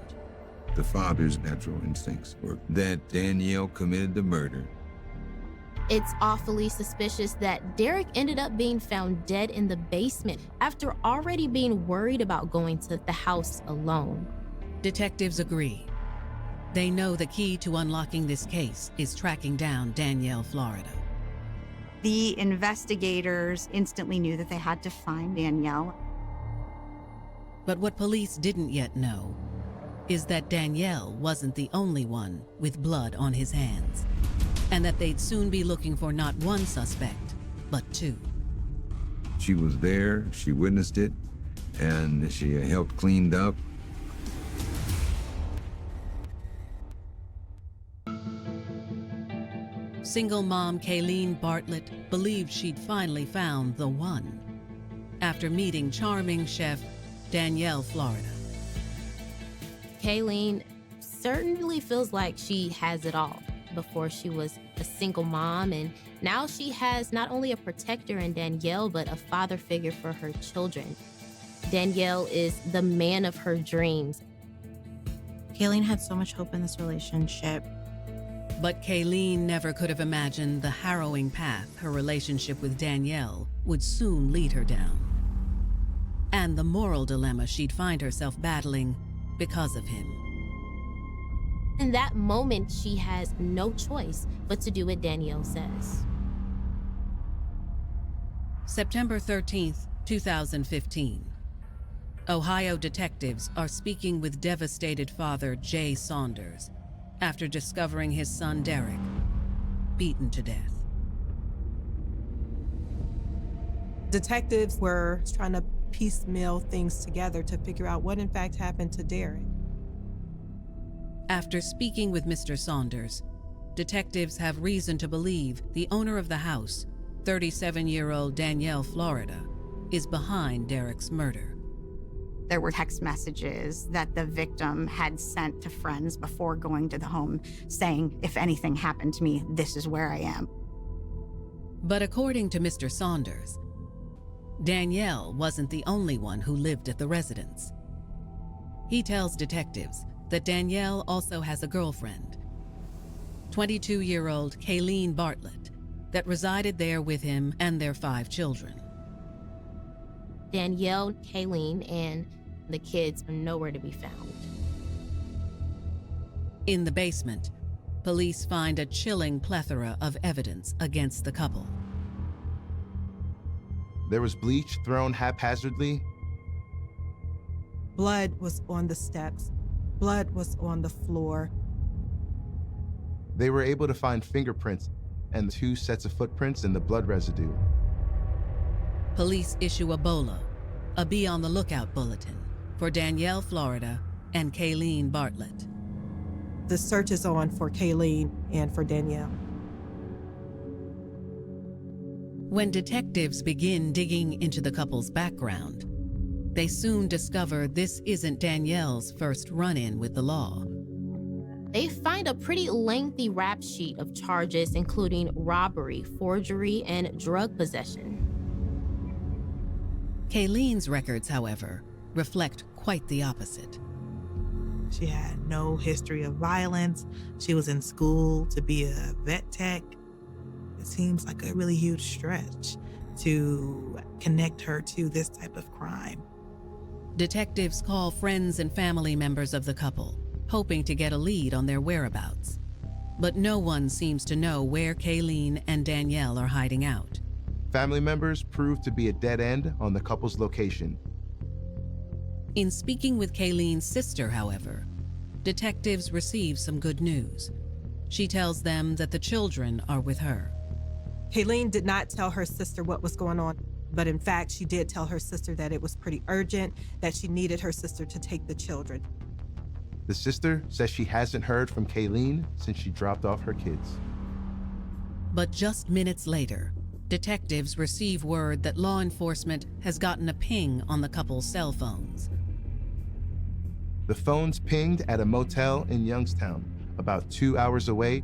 The father's natural instincts were that Danielle committed the murder. It's awfully suspicious that Derek ended up being found dead in the basement after already being worried about going to the house alone. Detectives agree. They know the key to unlocking this case is tracking down Danielle, Florida. The investigators instantly knew that they had to find Danielle. But what police didn't yet know is that Danielle wasn't the only one with blood on his hands. and that they'd soon be looking for not one suspect, but two. She was there, she witnessed it, and she helped clean up. Single mom Kayleen Bartlett believed she'd finally found the one after meeting charming chef Danielle Florida. Kayleen certainly feels like she has it all. Before she was a single mom, and now she has not only a protector in Danielle, but a father figure for her children. Danielle is the man of her dreams. Kayleen had so much hope in this relationship. But Kayleen never could have imagined the harrowing path her relationship with Danielle would soon lead her down, and the moral dilemma she'd find herself battling because of him. In that moment, she has no choice but to do what Danielle says. September 13th, 2015. Ohio detectives are speaking with devastated father Jay Saunders after discovering his son Derek beaten to death. Detectives were trying to piecemeal things together to figure out what in fact happened to Derek. After speaking with Mr. Saunders, detectives have reason to believe the owner of the house, 37-year-old Danielle Florida, is behind Derek's murder. There were text messages that the victim had sent to friends before going to the home saying, if anything happened to me, this is where I am. But according to Mr. Saunders, Danielle wasn't the only one who lived at the residence. He tells detectives that Danielle also has a girlfriend, 22-year-old Kayleen Bartlett, that resided there with him and their 5 children. Danielle, Kayleen, and the kids are nowhere to be found. In the basement, police find a chilling plethora of evidence against the couple. There was bleach thrown haphazardly. Blood was on the steps. Blood was on the floor. They were able to find fingerprints and 2 sets of footprints in the blood residue. Police issue a BOLO, a Be on the Lookout bulletin, for Danielle Florida and Kayleen Bartlett. The search is on for Kayleen and for Danielle. When detectives begin digging into the couple's background, they soon discover this isn't Danielle's first run-in with the law. They find a pretty lengthy rap sheet of charges, including robbery, forgery, and drug possession. Kayleen's records, however, reflect quite the opposite. She had no history of violence. She was in school to be a vet tech. It seems like a really huge stretch to connect her to this type of crime. Detectives call friends and family members of the couple, hoping to get a lead on their whereabouts. But no one seems to know where Kayleen and Danielle are hiding out. Family members proved to be a dead end on the couple's location. In speaking with Kayleen's sister, however, detectives receive some good news. She tells them that the children are with her. Kayleen did not tell her sister what was going on, but in fact, she did tell her sister that it was pretty urgent, that she needed her sister to take the children. The sister says she hasn't heard from Kayleen since she dropped off her kids. But just minutes later, detectives receive word that law enforcement has gotten a ping on the couple's cell phones. The phones pinged at a motel in Youngstown, about 2 hours away.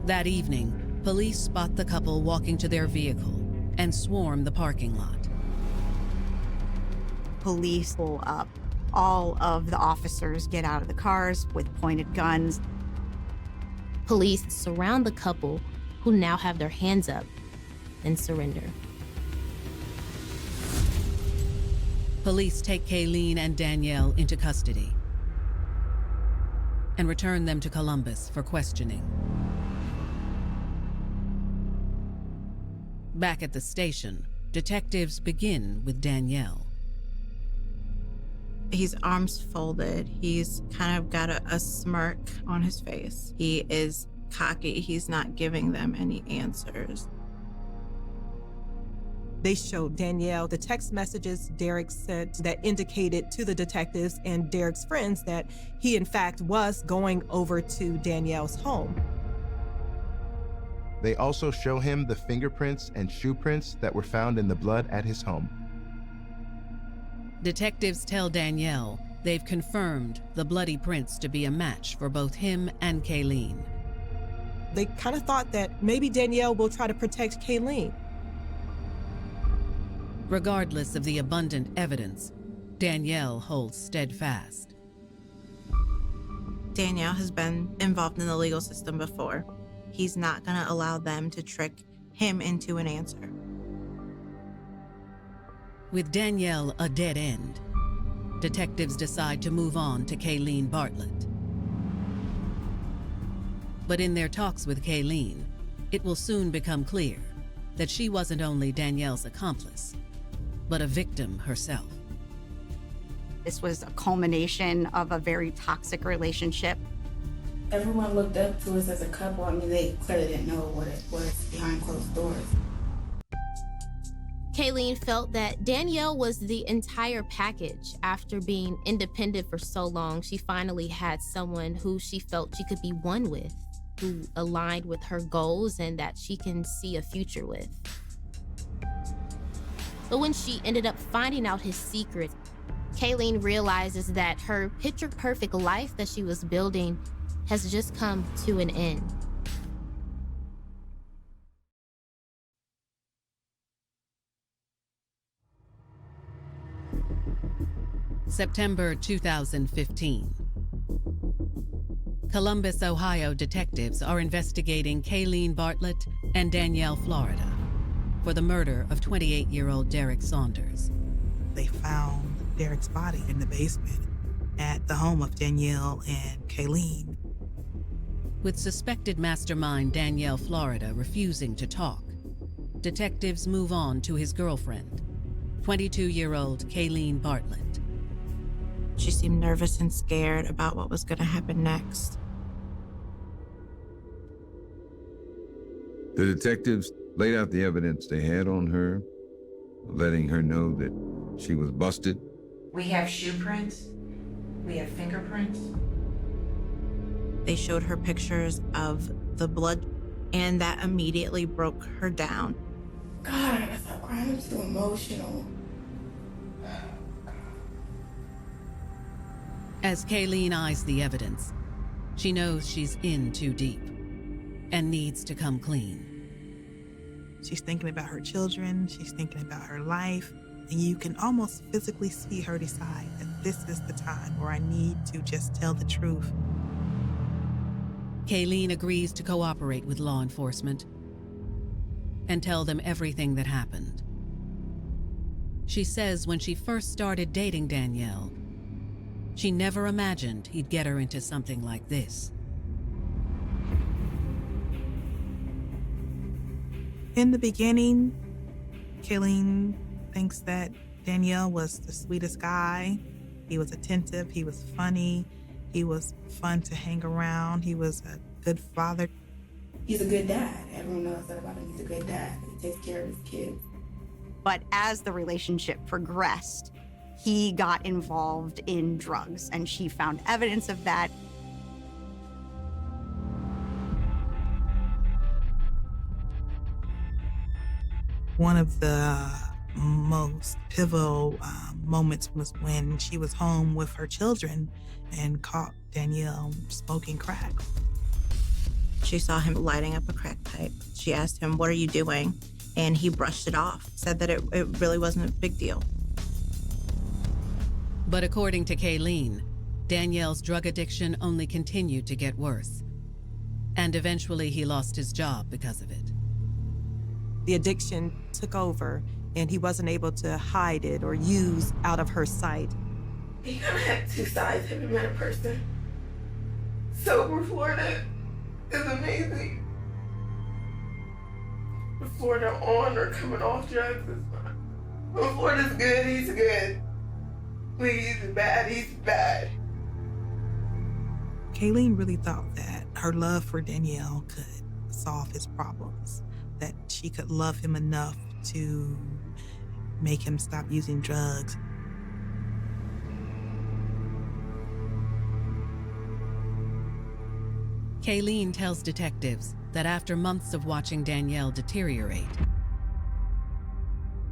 That evening, police spot the couple walking to their vehicle and swarm the parking lot. Police pull up. All of the officers get out of the cars with pointed guns. Police surround the couple, who now have their hands up, and surrender. Police take Kayleen and Danielle into custody and return them to Columbus for questioning. Back at the station, detectives begin with Danielle. He's arms folded. He's kind of got a smirk on his face. He is cocky. He's not giving them any answers. They showed Danielle the text messages Derek sent that indicated to the detectives and Derek's friends that he, in fact, was going over to Danielle's home. They also show him the fingerprints and shoe prints that were found in the blood at his home. Detectives tell Danielle they've confirmed the bloody prints to be a match for both him and Kayleen. They kind of thought that maybe Danielle will try to protect Kayleen. Regardless of the abundant evidence, Danielle holds steadfast. Danielle has been involved in the legal system before. He's not going to allow them to trick him into an answer. With Danielle a dead end, detectives decide to move on to Kayleen Bartlett. But in their talks with Kayleen, it will soon become clear that she wasn't only Danielle's accomplice, but a victim herself. This was a culmination of a very toxic relationship. Everyone looked up to us as a couple. I mean, they clearly didn't know what it was behind closed doors. Kayleen felt that Danielle was the entire package. After being independent for so long, she finally had someone who she felt she could be one with, who aligned with her goals and that she can see a future with. But when she ended up finding out his secret, Kayleen realizes that her picture-perfect life that she was building has just come to an end. September 2015. Columbus, Ohio detectives are investigating Kayleen Bartlett and Danielle, Florida, for the murder of 28-year-old Derek Saunders. They found Derek's body in the basement at the home of Danielle and Kayleen. With suspected mastermind Danielle, Florida, refusing to talk, detectives move on to his girlfriend, 22-year-old Kayleen Bartlett. She seemed nervous and scared about what was going to happen next. The detectives laid out the evidence they had on her, letting her know that she was busted. We have shoe prints. We have fingerprints. They showed her pictures of the blood, and that immediately broke her down. God, I gotta stop crying. I'm too emotional. As Kayleen eyes the evidence, she knows she's in too deep and needs to come clean. She's thinking about her children, she's thinking about her life, and you can almost physically see her decide that this is the time where I need to just tell the truth. Kayleen agrees to cooperate with law enforcement and tell them everything that happened. She says when she first started dating Danielle, she never imagined he'd get her into something like this. In the beginning, Kayleen thinks that Danielle was the sweetest guy. He was attentive, he was funny, he was fun to hang around, he was a good father. He's a good dad. Everyone knows that about him. He's a good dad. He takes care of his kids. But as the relationship progressed, he got involved in drugs, and she found evidence of that. One of the most pivotal moments was when she was home with her children and caught Danielle smoking crack. She saw him lighting up a crack pipe. She asked him, "What are you doing?" And he brushed it off, said that it really wasn't a big deal. But according to Kayleen, Danielle's drug addiction only continued to get worse. And eventually he lost his job because of it. The addiction took over, and he wasn't able to hide it or use out of her sight. You gotta have two sides. Have you met a person? Sober Florida is amazing. But Florida on or coming off drugs is not. When Florida's good, he's good. When he's bad, he's bad. Kayleen really thought that her love for Danielle could solve his problems, that she could love him enough to make him stop using drugs. Kayleen tells detectives that after months of watching Danielle deteriorate,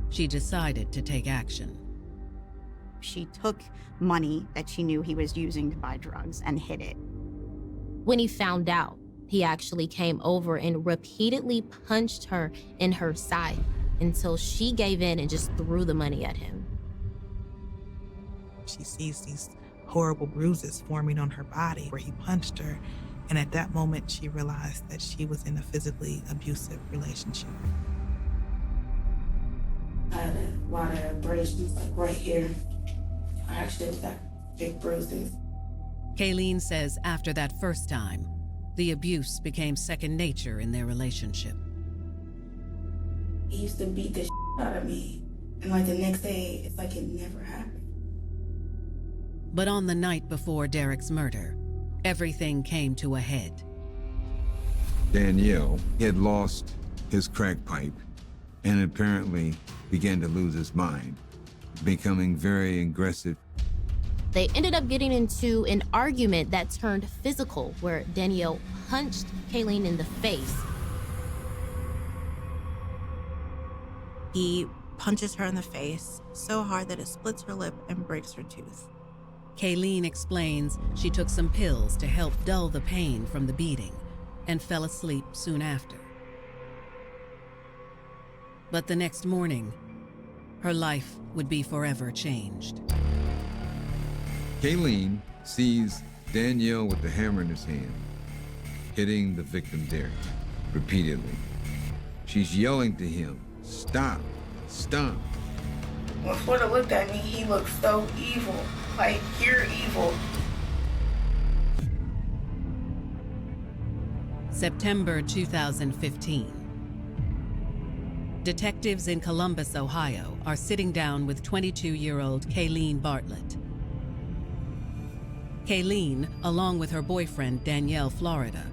she decided to take action. She took money that she knew he was using to buy drugs and hid it. When he found out, he actually came over and repeatedly punched her in her side until she gave in and just threw the money at him. She sees these horrible bruises forming on her body where he punched her. And at that moment, she realized that she was in a physically abusive relationship. I had a lot of abrasions, like right here. I actually got big bruises. Kayleen says after that first time, the abuse became second nature in their relationship. He used to beat the out of me. And like the next day, it's like it never happened. But on the night before Derek's murder, everything came to a head. Danielle had lost his crack pipe and apparently began to lose his mind, becoming very aggressive. They ended up getting into an argument that turned physical, where Danielle punched Kayleen in the face. He punches her in the face so hard that it splits her lip and breaks her tooth. Kayleen explains she took some pills to help dull the pain from the beating and fell asleep soon after. But the next morning, her life would be forever changed. Kayleen sees Danielle with the hammer in his hand, hitting the victim Derek repeatedly. She's yelling to him, "Stop, stop." When Florida looked at me, he looked so evil. Like, you're evil. September 2015. Detectives in Columbus, Ohio, are sitting down with 22-year-old Kayleen Bartlett. Kayleen, along with her boyfriend Danielle Florida,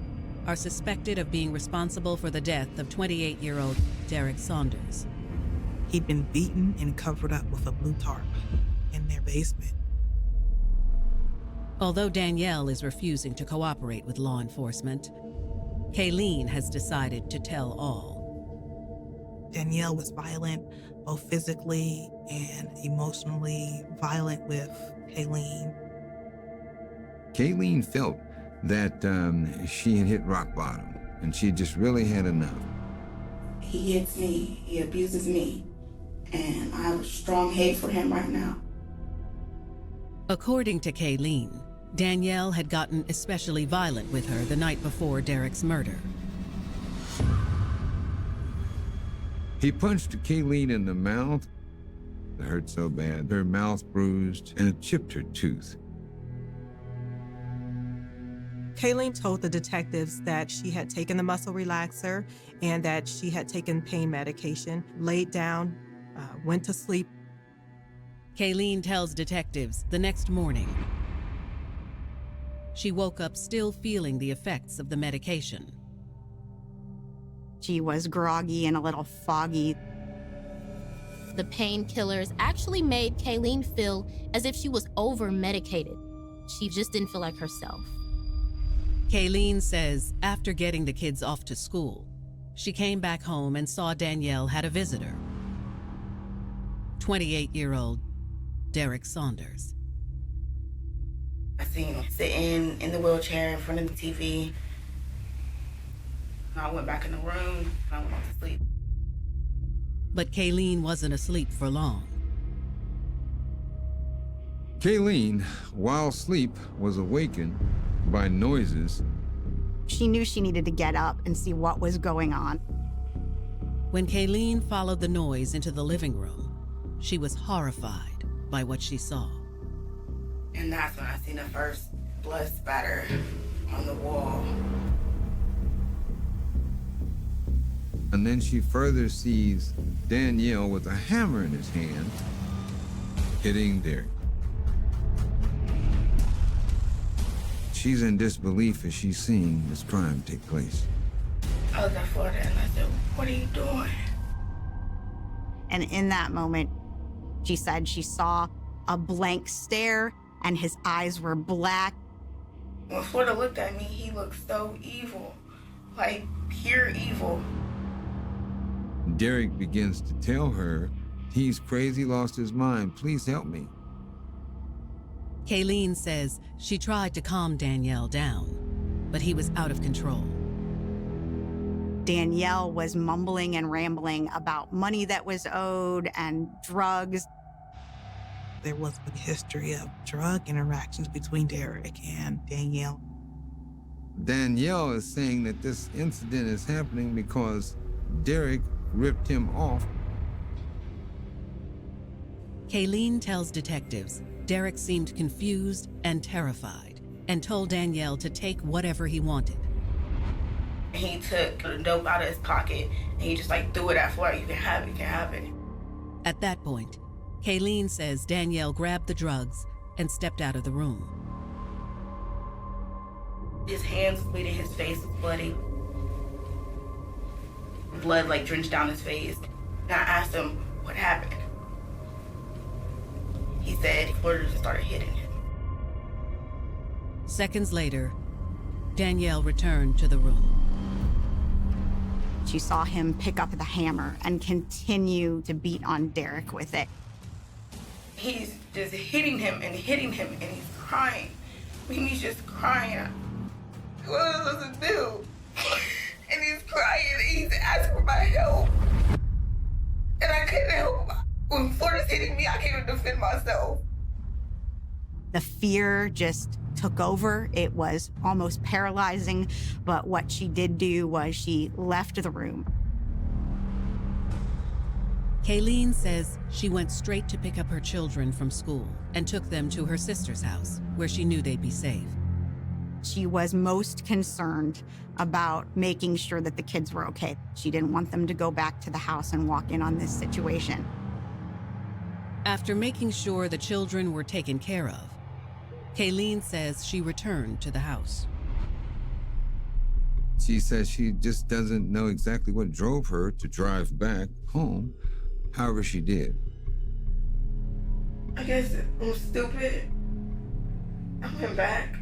are suspected of being responsible for the death of 28-year-old Derek Saunders. He'd been beaten and covered up with a blue tarp in their basement. Although Danielle is refusing to cooperate with law enforcement, Kayleen has decided to tell all. Danielle was violent, both physically and emotionally violent with Kayleen. Kayleen felt that she had hit rock bottom and she just really had enough. He hits me, he abuses me, and I have a strong hate for him right now. According to Kayleen, Danielle had gotten especially violent with her the night before Derek's murder. He punched Kayleen in the mouth. It hurt so bad, her mouth bruised and it chipped her tooth. Kayleen told the detectives that she had taken the muscle relaxer and that she had taken pain medication, laid down, went to sleep. Kayleen tells detectives the next morning she woke up still feeling the effects of the medication. She was groggy and a little foggy. The painkillers actually made Kayleen feel as if she was over-medicated. She just didn't feel like herself. Kayleen says after getting the kids off to school, she came back home and saw Danielle had a visitor. 28-year-old Derek Saunders. I seen him sitting in the wheelchair in front of the TV. And I went back in the room and I went to sleep. But Kayleen wasn't asleep for long. Kayleen, while asleep, was awakened by noises. She knew she needed to get up and see what was going on. When Kayleen followed the noise into the living room, she was horrified by what she saw. And that's when I seen the first blood spatter on the wall. And then she further sees Danielle with a hammer in his hand, hitting Derek. she's in disbelief as she's seeing this crime take place. I was in Florida and I said, "What are you doing?" And in that moment, she said she saw a blank stare and his eyes were black. When Florida looked at me, he looked so evil, like pure evil. Derek begins to tell her, he's crazy, lost his mind, please help me. Kayleen says she tried to calm Danielle down, but he was out of control. Danielle was mumbling and rambling about money that was owed and drugs. There was a history of drug interactions between Derek and Danielle. Danielle is saying that this incident is happening because Derek ripped him off. Kayleen tells detectives Derek seemed confused and terrified and told Danielle to take whatever he wanted. He took the dope out of his pocket and he just like threw it at Florida. "You can have it, you can have it." At that point, Kayleen says Danielle grabbed the drugs and stepped out of the room. His hands was bleeding, his face was bloody. Blood like drenched down his face. And I asked him what happened. He said Florida just started hitting him. Seconds later, Danielle returned to the room. She saw him pick up the hammer and continue to beat on Derek with it. He's just hitting him and he's crying. He's just crying. What am I supposed to do? And he's crying and he's asking for my help. And I couldn't help. When Florida's hitting me, I can't even defend myself. The fear just took over. It was almost paralyzing, but what she did do was she left the room. Kayleen says she went straight to pick up her children from school and took them to her sister's house, where she knew they'd be safe. She was most concerned about making sure that the kids were okay. She didn't want them to go back to the house and walk in on this situation. After making sure the children were taken care of, Kayleen says she returned to the house. She says she just doesn't know exactly what drove her to drive back home. However, she did. I guess I'm stupid. I went back.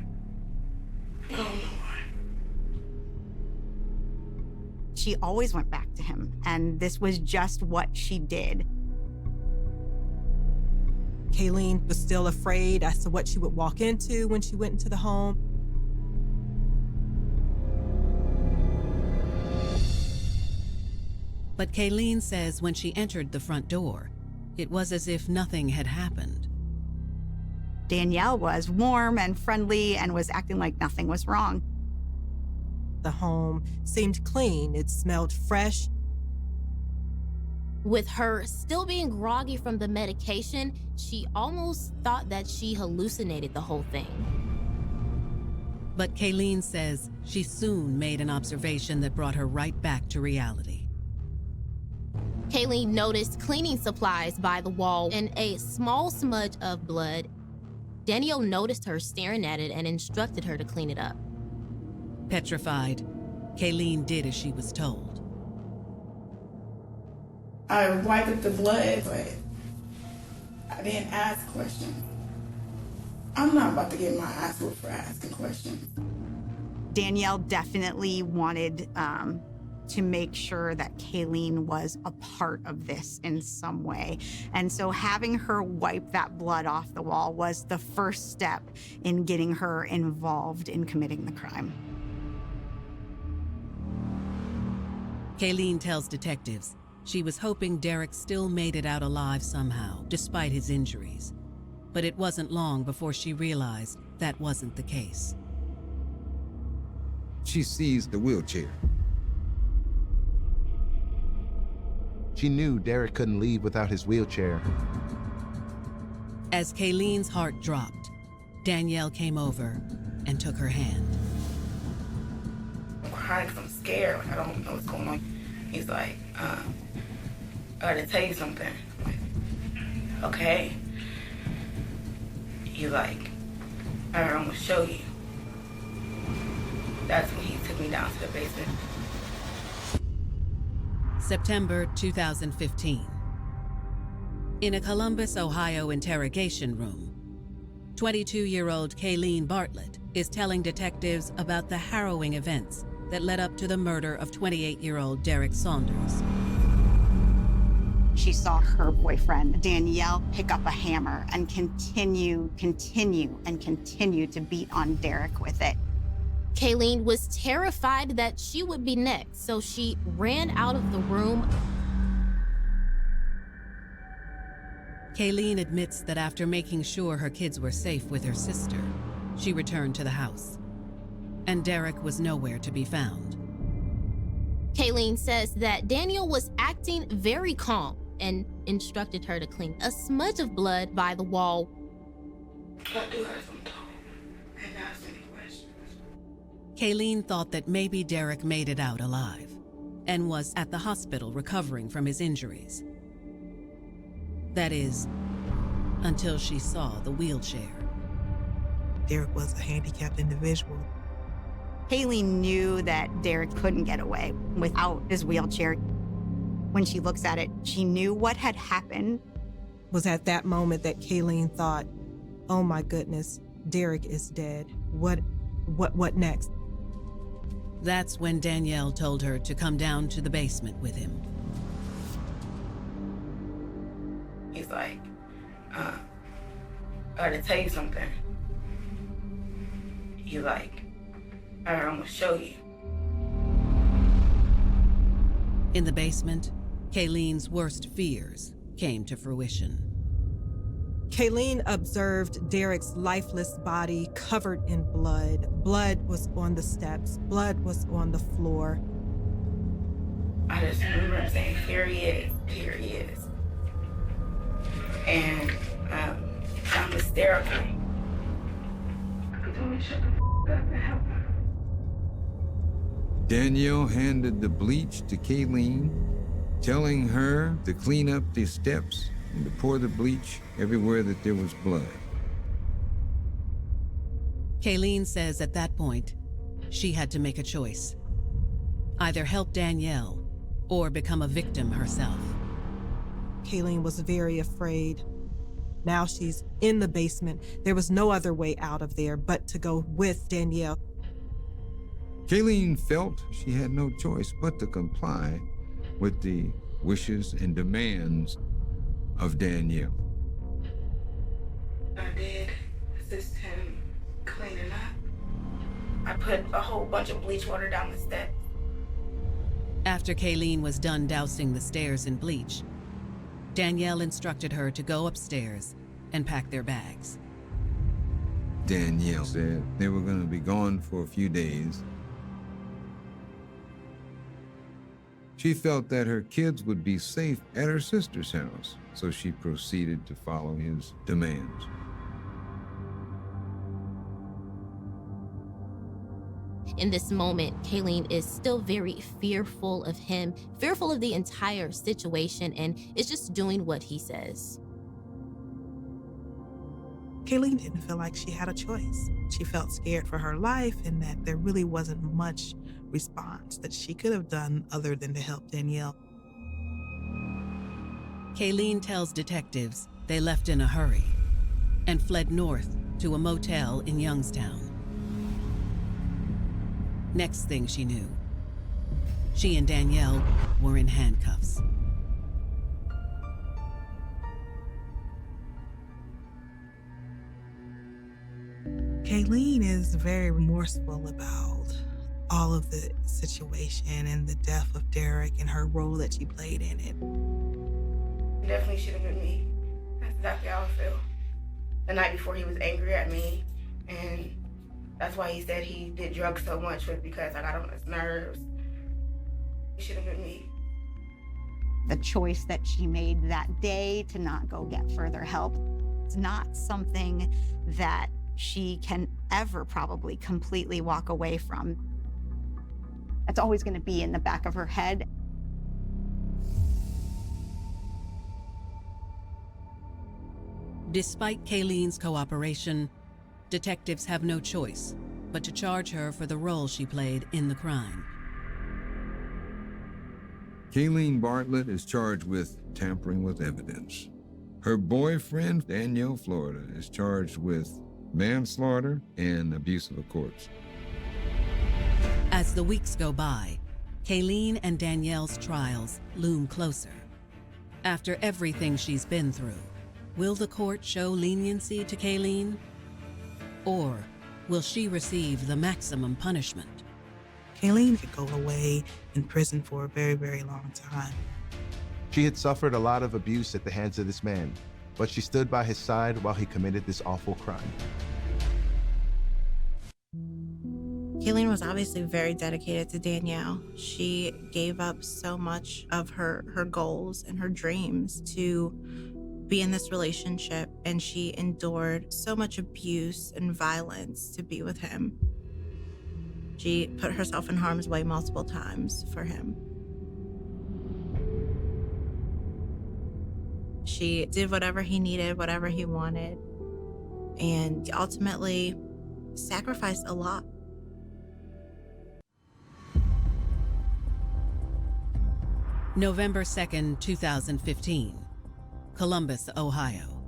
I don't know why. She always went back to him, and this was just what she did. Kayleen was still afraid as to what she would walk into when she went into the home. But Kayleen says when she entered the front door, it was as if nothing had happened. Danielle was warm and friendly and was acting like nothing was wrong. The home seemed clean. It smelled fresh. With her still being groggy from the medication, she almost thought that she hallucinated the whole thing. But Kayleen says she soon made an observation that brought her right back to reality. Kayleen noticed cleaning supplies by the wall and a small smudge of blood. Danielle noticed her staring at it and instructed her to clean it up. Petrified, Kayleen did as she was told. I wiped up the blood, but I didn't ask questions. I'm not about to get my ass whooped for asking questions. Danielle definitely wanted to make sure that Kayleen was a part of this in some way. And so having her wipe that blood off the wall was the first step in getting her involved in committing the crime. Kayleen tells detectives she was hoping Derek still made it out alive somehow, despite his injuries. But it wasn't long before she realized that wasn't the case. She sees the wheelchair. She knew Derek couldn't leave without his wheelchair. As Kayleen's heart dropped, Danielle came over and took her hand. I'm crying because I'm scared. Like, I don't know what's going on. He's like, I gotta tell you something. I'm like, okay. He's like, all right, I'm gonna show you. That's when he took me down to the basement. September 2015. In a Columbus, Ohio interrogation room, 22-year-old Kayleen Bartlett is telling detectives about the harrowing events that led up to the murder of 28-year-old Derek Saunders. She saw her boyfriend, Danielle, pick up a hammer and continue to beat on Derek with it. Kayleen was terrified that she would be next, so she ran out of the room. Kayleen admits that after making sure her kids were safe with her sister, she returned to the house, and Derek was nowhere to be found. Kayleen says that Daniel was acting very calm and instructed her to clean a smudge of blood by the wall. I do have some talk and ask any questions. Kayleen thought that maybe Derek made it out alive and was at the hospital recovering from his injuries. That is, until she saw the wheelchair. Derek was a handicapped individual. Kayleen knew that Derek couldn't get away without his wheelchair. When she looks at it, she knew what had happened. Was at that moment that Kayleen thought, oh my goodness, Derek is dead. What next? That's when Danielle told her to come down to the basement with him. He's like, I gotta tell you something. He's like, I'm gonna show you. In the basement, Kayleen's worst fears came to fruition. Kayleen observed Derek's lifeless body covered in blood. Blood was on the steps. Blood was on the floor. I just remember him saying, here he is, here he is. And I'm hysterical. He told me to shut the up and help him. Danielle handed the bleach to Kayleen, telling her to clean up the steps and to pour the bleach everywhere that there was blood. Kayleen says at that point, she had to make a choice. Either help Danielle or become a victim herself. Kayleen was very afraid. Now she's in the basement. There was no other way out of there but to go with Danielle. Kayleen felt she had no choice but to comply with the wishes and demands of Danielle. I did assist him cleaning up. I put a whole bunch of bleach water down the steps. After Kayleen was done dousing the stairs in bleach, Danielle instructed her to go upstairs and pack their bags. Danielle said they were going to be gone for a few days. She felt that her kids would be safe at her sister's house, so she proceeded to follow his demands. In this moment, Kayleen is still very fearful of him, fearful of the entire situation, and is just doing what he says. Kayleen didn't feel like she had a choice. She felt scared for her life and that there really wasn't much response that she could have done other than to help Danielle. Kayleen tells detectives they left in a hurry and fled north to a motel in Youngstown. Next thing she knew, she and Danielle were in handcuffs. Kayleen is very remorseful about all of the situation and the death of Derek and her role that she played in it. It definitely should have been me. That's exactly how I feel. The night before, he was angry at me, and that's why he said he did drugs so much, was because I got on his nerves. It should have been me. The choice that she made that day to not go get further help, it's not something that she can ever probably completely walk away from. It's always going to be in the back of her head. Despite Kayleen's cooperation, detectives have no choice but to charge her for the role she played in the crime. Kayleen Bartlett is charged with tampering with evidence. Her boyfriend, Danielle Florida, is charged with manslaughter and abuse of a corpse. As the weeks go by, Kayleen and Danielle's trials loom closer. After everything she's been through, will the court show leniency to Kayleen? Or will she receive the maximum punishment? Kayleen could go away in prison for a very, very long time. She had suffered a lot of abuse at the hands of this man, but she stood by his side while he committed this awful crime. Kayleen was obviously very dedicated to Danielle. She gave up so much of her goals and her dreams to be in this relationship, and she endured so much abuse and violence to be with him. She put herself in harm's way multiple times for him. She did whatever he needed, whatever he wanted, and ultimately sacrificed a lot. November 2nd, 2015, Columbus, Ohio.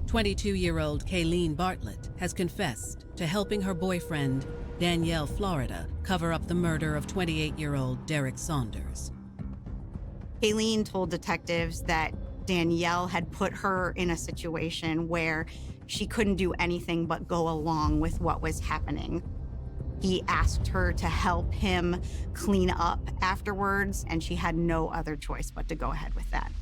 22-year-old Kayleen Bartlett has confessed to helping her boyfriend, Danielle Florida, cover up the murder of 28-year-old Derek Saunders. Kayleen told detectives that Danielle had put her in a situation where she couldn't do anything but go along with what was happening. He asked her to help him clean up afterwards, and she had no other choice but to go ahead with that.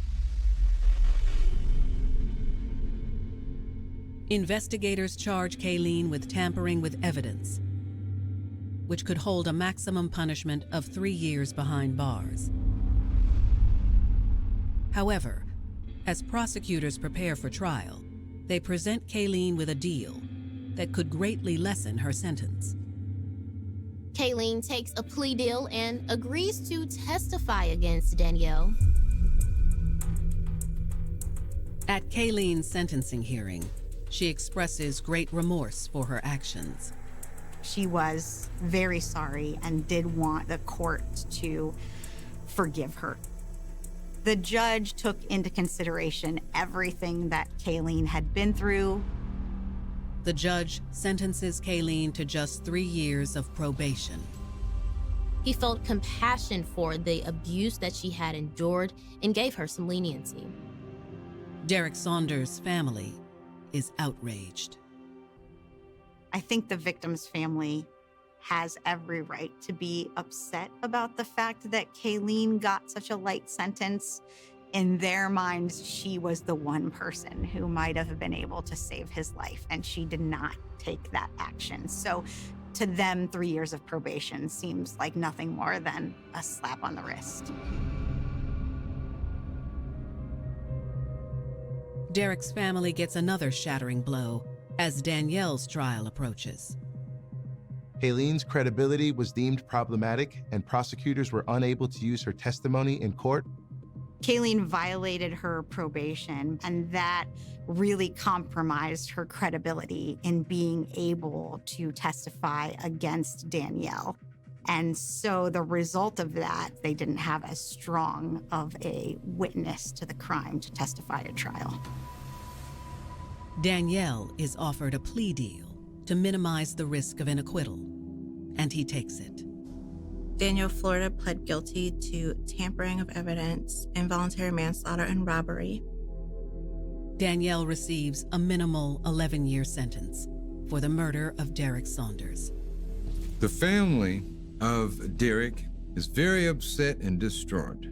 Investigators charge Kayleen with tampering with evidence, which could hold a maximum punishment of 3 years behind bars. However, as prosecutors prepare for trial, they present Kayleen with a deal that could greatly lessen her sentence. Kayleen takes a plea deal and agrees to testify against Danielle. At Kayleen's sentencing hearing, she expresses great remorse for her actions. She was very sorry and did want the court to forgive her. The judge took into consideration everything that Kayleen had been through. The judge sentences Kayleen to just 3 years of probation. He felt compassion for the abuse that she had endured and gave her some leniency. Derek Saunders' family is outraged. I think the victim's family has every right to be upset about the fact that Kayleen got such a light sentence. In their minds, she was the one person who might have been able to save his life, and she did not take that action. So to them, 3 years of probation seems like nothing more than a slap on the wrist. Derek's family gets another shattering blow as Danielle's trial approaches. Kayleen's credibility was deemed problematic, and prosecutors were unable to use her testimony in court. Kayleen violated her probation, and that really compromised her credibility in being able to testify against Danielle. And so the result of that, they didn't have as strong of a witness to the crime to testify at trial. Danielle is offered a plea deal to minimize the risk of an acquittal, and he takes it. Danielle Florida pled guilty to tampering of evidence, involuntary manslaughter, and robbery. Danielle receives a minimal 11-year sentence for the murder of Derek Saunders. The family of Derek is very upset and distraught.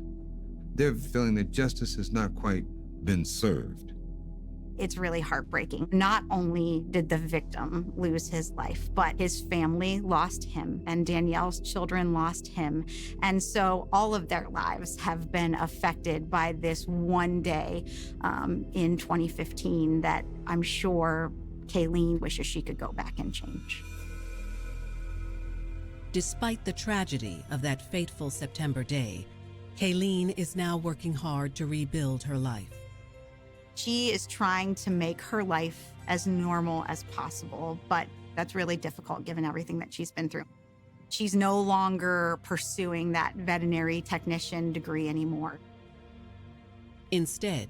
They're feeling that justice has not quite been served. It's really heartbreaking. Not only did the victim lose his life, but his family lost him, and Danielle's children lost him. And so all of their lives have been affected by this one day in 2015 that I'm sure Kayleen wishes she could go back and change. Despite the tragedy of that fateful September day, Kayleen is now working hard to rebuild her life. She is trying to make her life as normal as possible, but That's really difficult given everything that she's been through. She's no longer pursuing that veterinary technician degree anymore. Instead,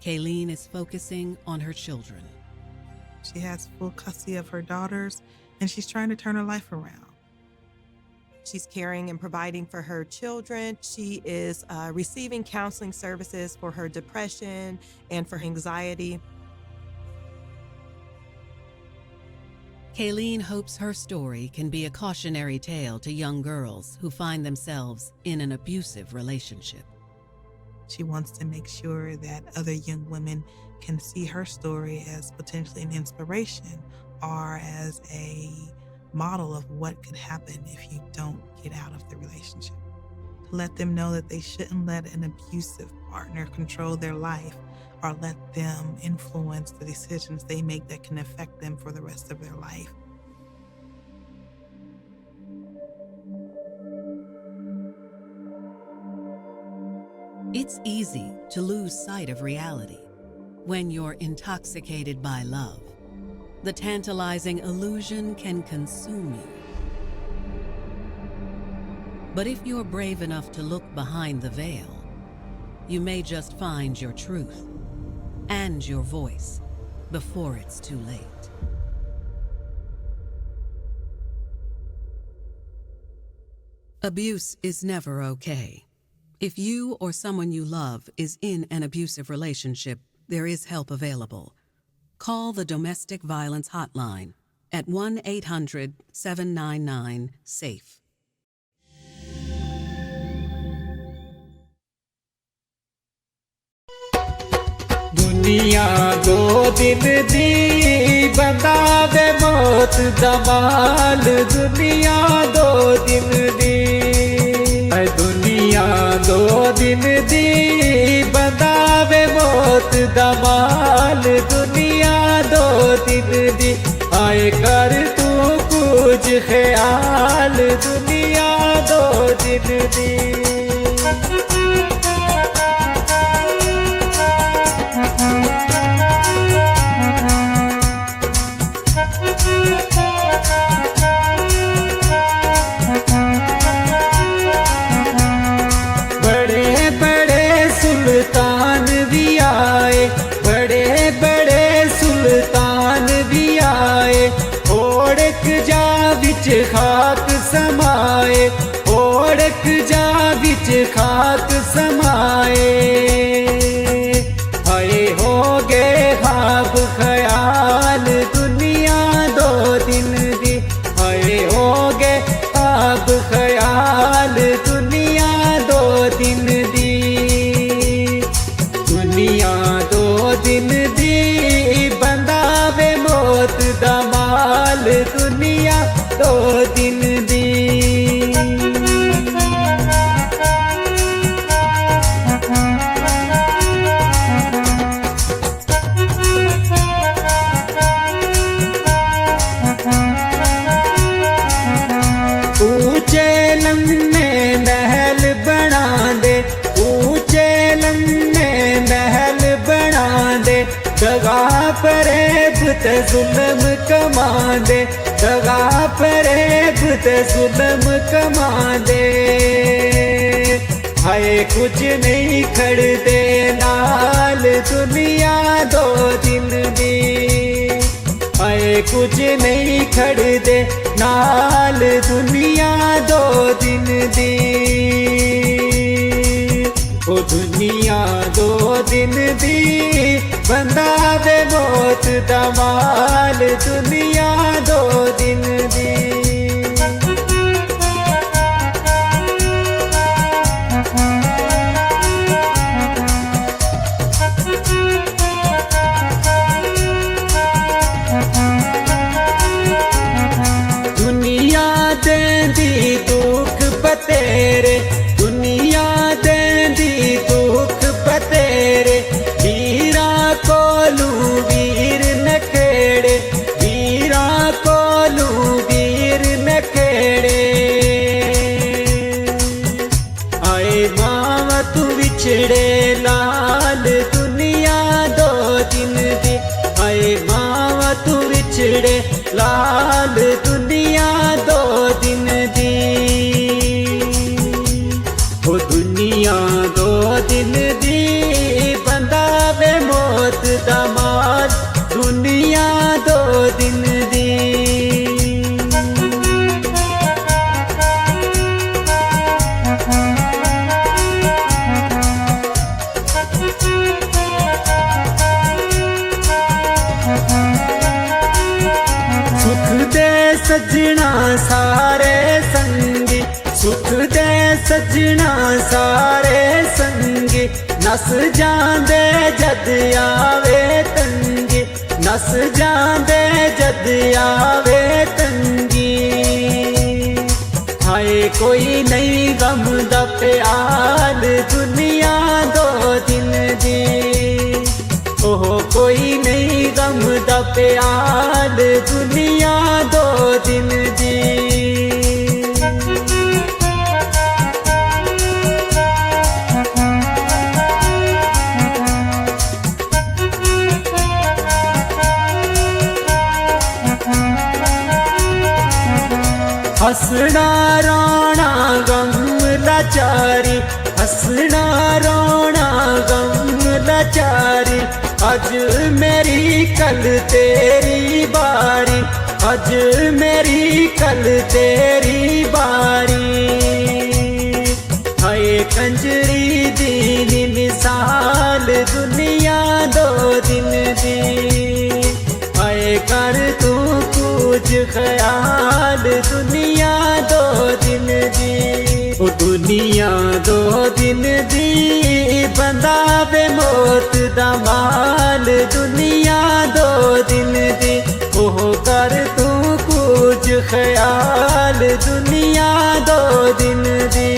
Kayleen is focusing on her children. She has full custody of her daughters, and she's trying to turn her life around. She's caring and providing for her children. She is receiving counseling services for her depression and for anxiety. Kayleen hopes her story can be a cautionary tale to young girls who find themselves in an abusive relationship. She wants to make sure that other young women can see her story as potentially an inspiration or as a model of what could happen if you don't get out of the relationship. To let them know that they shouldn't let an abusive partner control their life or let them influence the decisions they make that can affect them for the rest of their life. It's easy to lose sight of reality when you're intoxicated by love. The tantalizing illusion can consume you. But if you're brave enough to look behind the veil, you may just find your truth and your voice before it's too late. Abuse is never okay. If you or someone you love is in an abusive relationship, there is help available. Call the Domestic Violence Hotline at 1-800-799-SAFE. दुनिया दो दिन दी बतावे मौत दमाल दुनिया दो दिन दी दुनिया दो दिन दी बतावे मौत दमाल दुनिया दो दिन दी आए कर तू कुछ ख्याल दुनिया दो दिन दी खाक समाए ओढ़क जा बिच खाक समाए आए हो गए ख्वाब ख्याल दुनिया दो दिन दी आए हो गए ख्वाब ख्याल दुनिया दो दिन दी दुनिया दो दिन दी बंदा वे मौत दा माल दुनिया दो दिन दी ऊंचे लम्हे महल बना दे ऊंचे लम्हे महल बना दे दगा फरेब ते जुल्म कमा दे दगा फरेब ते जुल्म कमा दे हाय कुछ नहीं खड़दे नाल दुनिया दो दिन दी हाय कुछ नहीं खड़दे नाल दुनिया दो दिन दी ओ दुनिया दो दिन दी बंदा दे मौत दा माल दुनिया दो दिन दी दुनिया देंदी दुख बतेरे दुनिया देंदी दुख बतेरे वीरा कोलू वीर नखेड़े वीरा कोलू वीर नखेड़े आए मावा तू विछड़े लाल दुनिया दो दिन दी आए मावा तू विछड़े लाल सजना सारे संगी नस जांदे जद आवे तंगी नस जांदे जद आवे तंगी हाय कोई नहीं गम दा प्याल दुनिया दो दिन दी ओह कोई नहीं गम दा प्याल दुनिया दो दिन दी हसना रोना गम लाचारी हसना रोना गम लाचारी आज मेरी कल तेरी बारी आज मेरी कल तेरी बारी हाय कंजरी दीनी मिसाल दुनिया दो दिन दी हाय कर तू कुछ ख्याल दुनिया दो दिन दी ओ दुनिया दो दिन दी बंदा बे मौत दा माल दुनिया दो दिन दी ओह कर तू कुछ ख्याल दुनिया दो दिन दी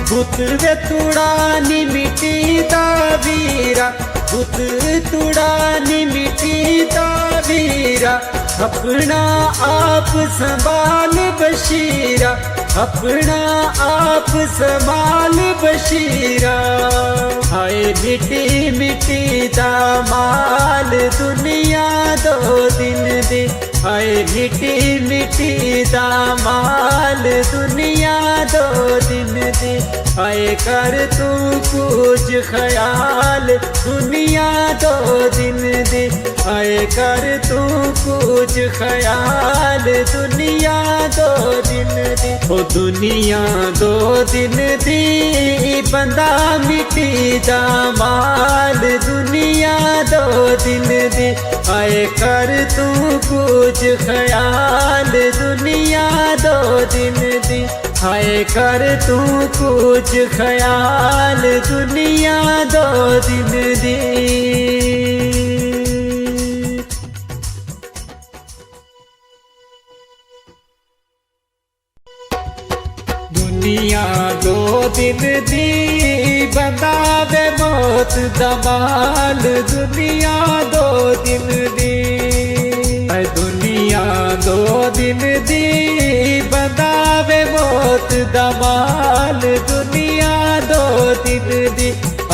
भूत वे तुड़ानी मिट्टी दा वीरा भूत तुड़ानी मिट्टी दा वीरा अपना आप संभाल बशीरा अपना आप संभाल बशीरा हाय मिट्टी मिट्टी दा माल दुनिया दो दिन दी हाय मिट्टी मिट्टी दा माल दुनिया दो दिन दी हाय कर तू कुछ ख्याल दुनिया दो दिन दी हाय कर तू कुछ ख्याल दुनिया दो दिन दी ओ दुनिया दो दिन दी बंदा मिट्टी दा माल दुनिया दो दिन दी हाय कर तू कुछ ख्याल दुनिया दो दिन दी हाय कर तू कुछ ख्याल दुनिया दो दिन दी दुनिया दो दिन दी बंदा बे मौत दा माल दुनिया दो दिन दी दुनिया दो दिन दी बंदा बे मौत दा माल दुनिया दो दिन दी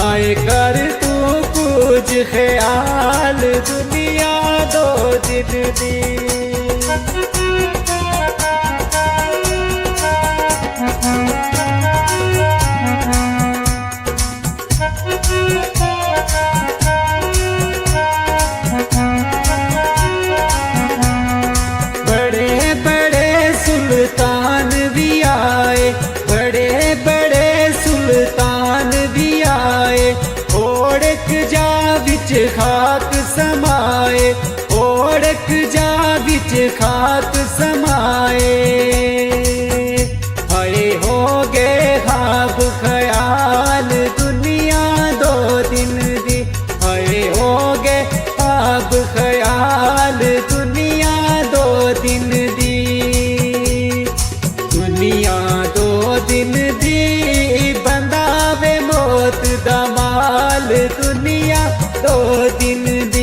आए कर तू कुछ ख्याल दुनिया दो दिन दी सुल्तान भी आए बड़े बड़े सुल्तान भी आए ओढ़क जा बिच खाक समाए ओढ़क जा बिच खाक समाए हाय हो गए ख्वाब ख्याल दुनिया दो दिन दी हाय हो गए ख्वाब ख्याल दुनिया दो दिन दी दुनिया दो दिन दी बंदा वे मौत दा माल दुनिया दो दिन दी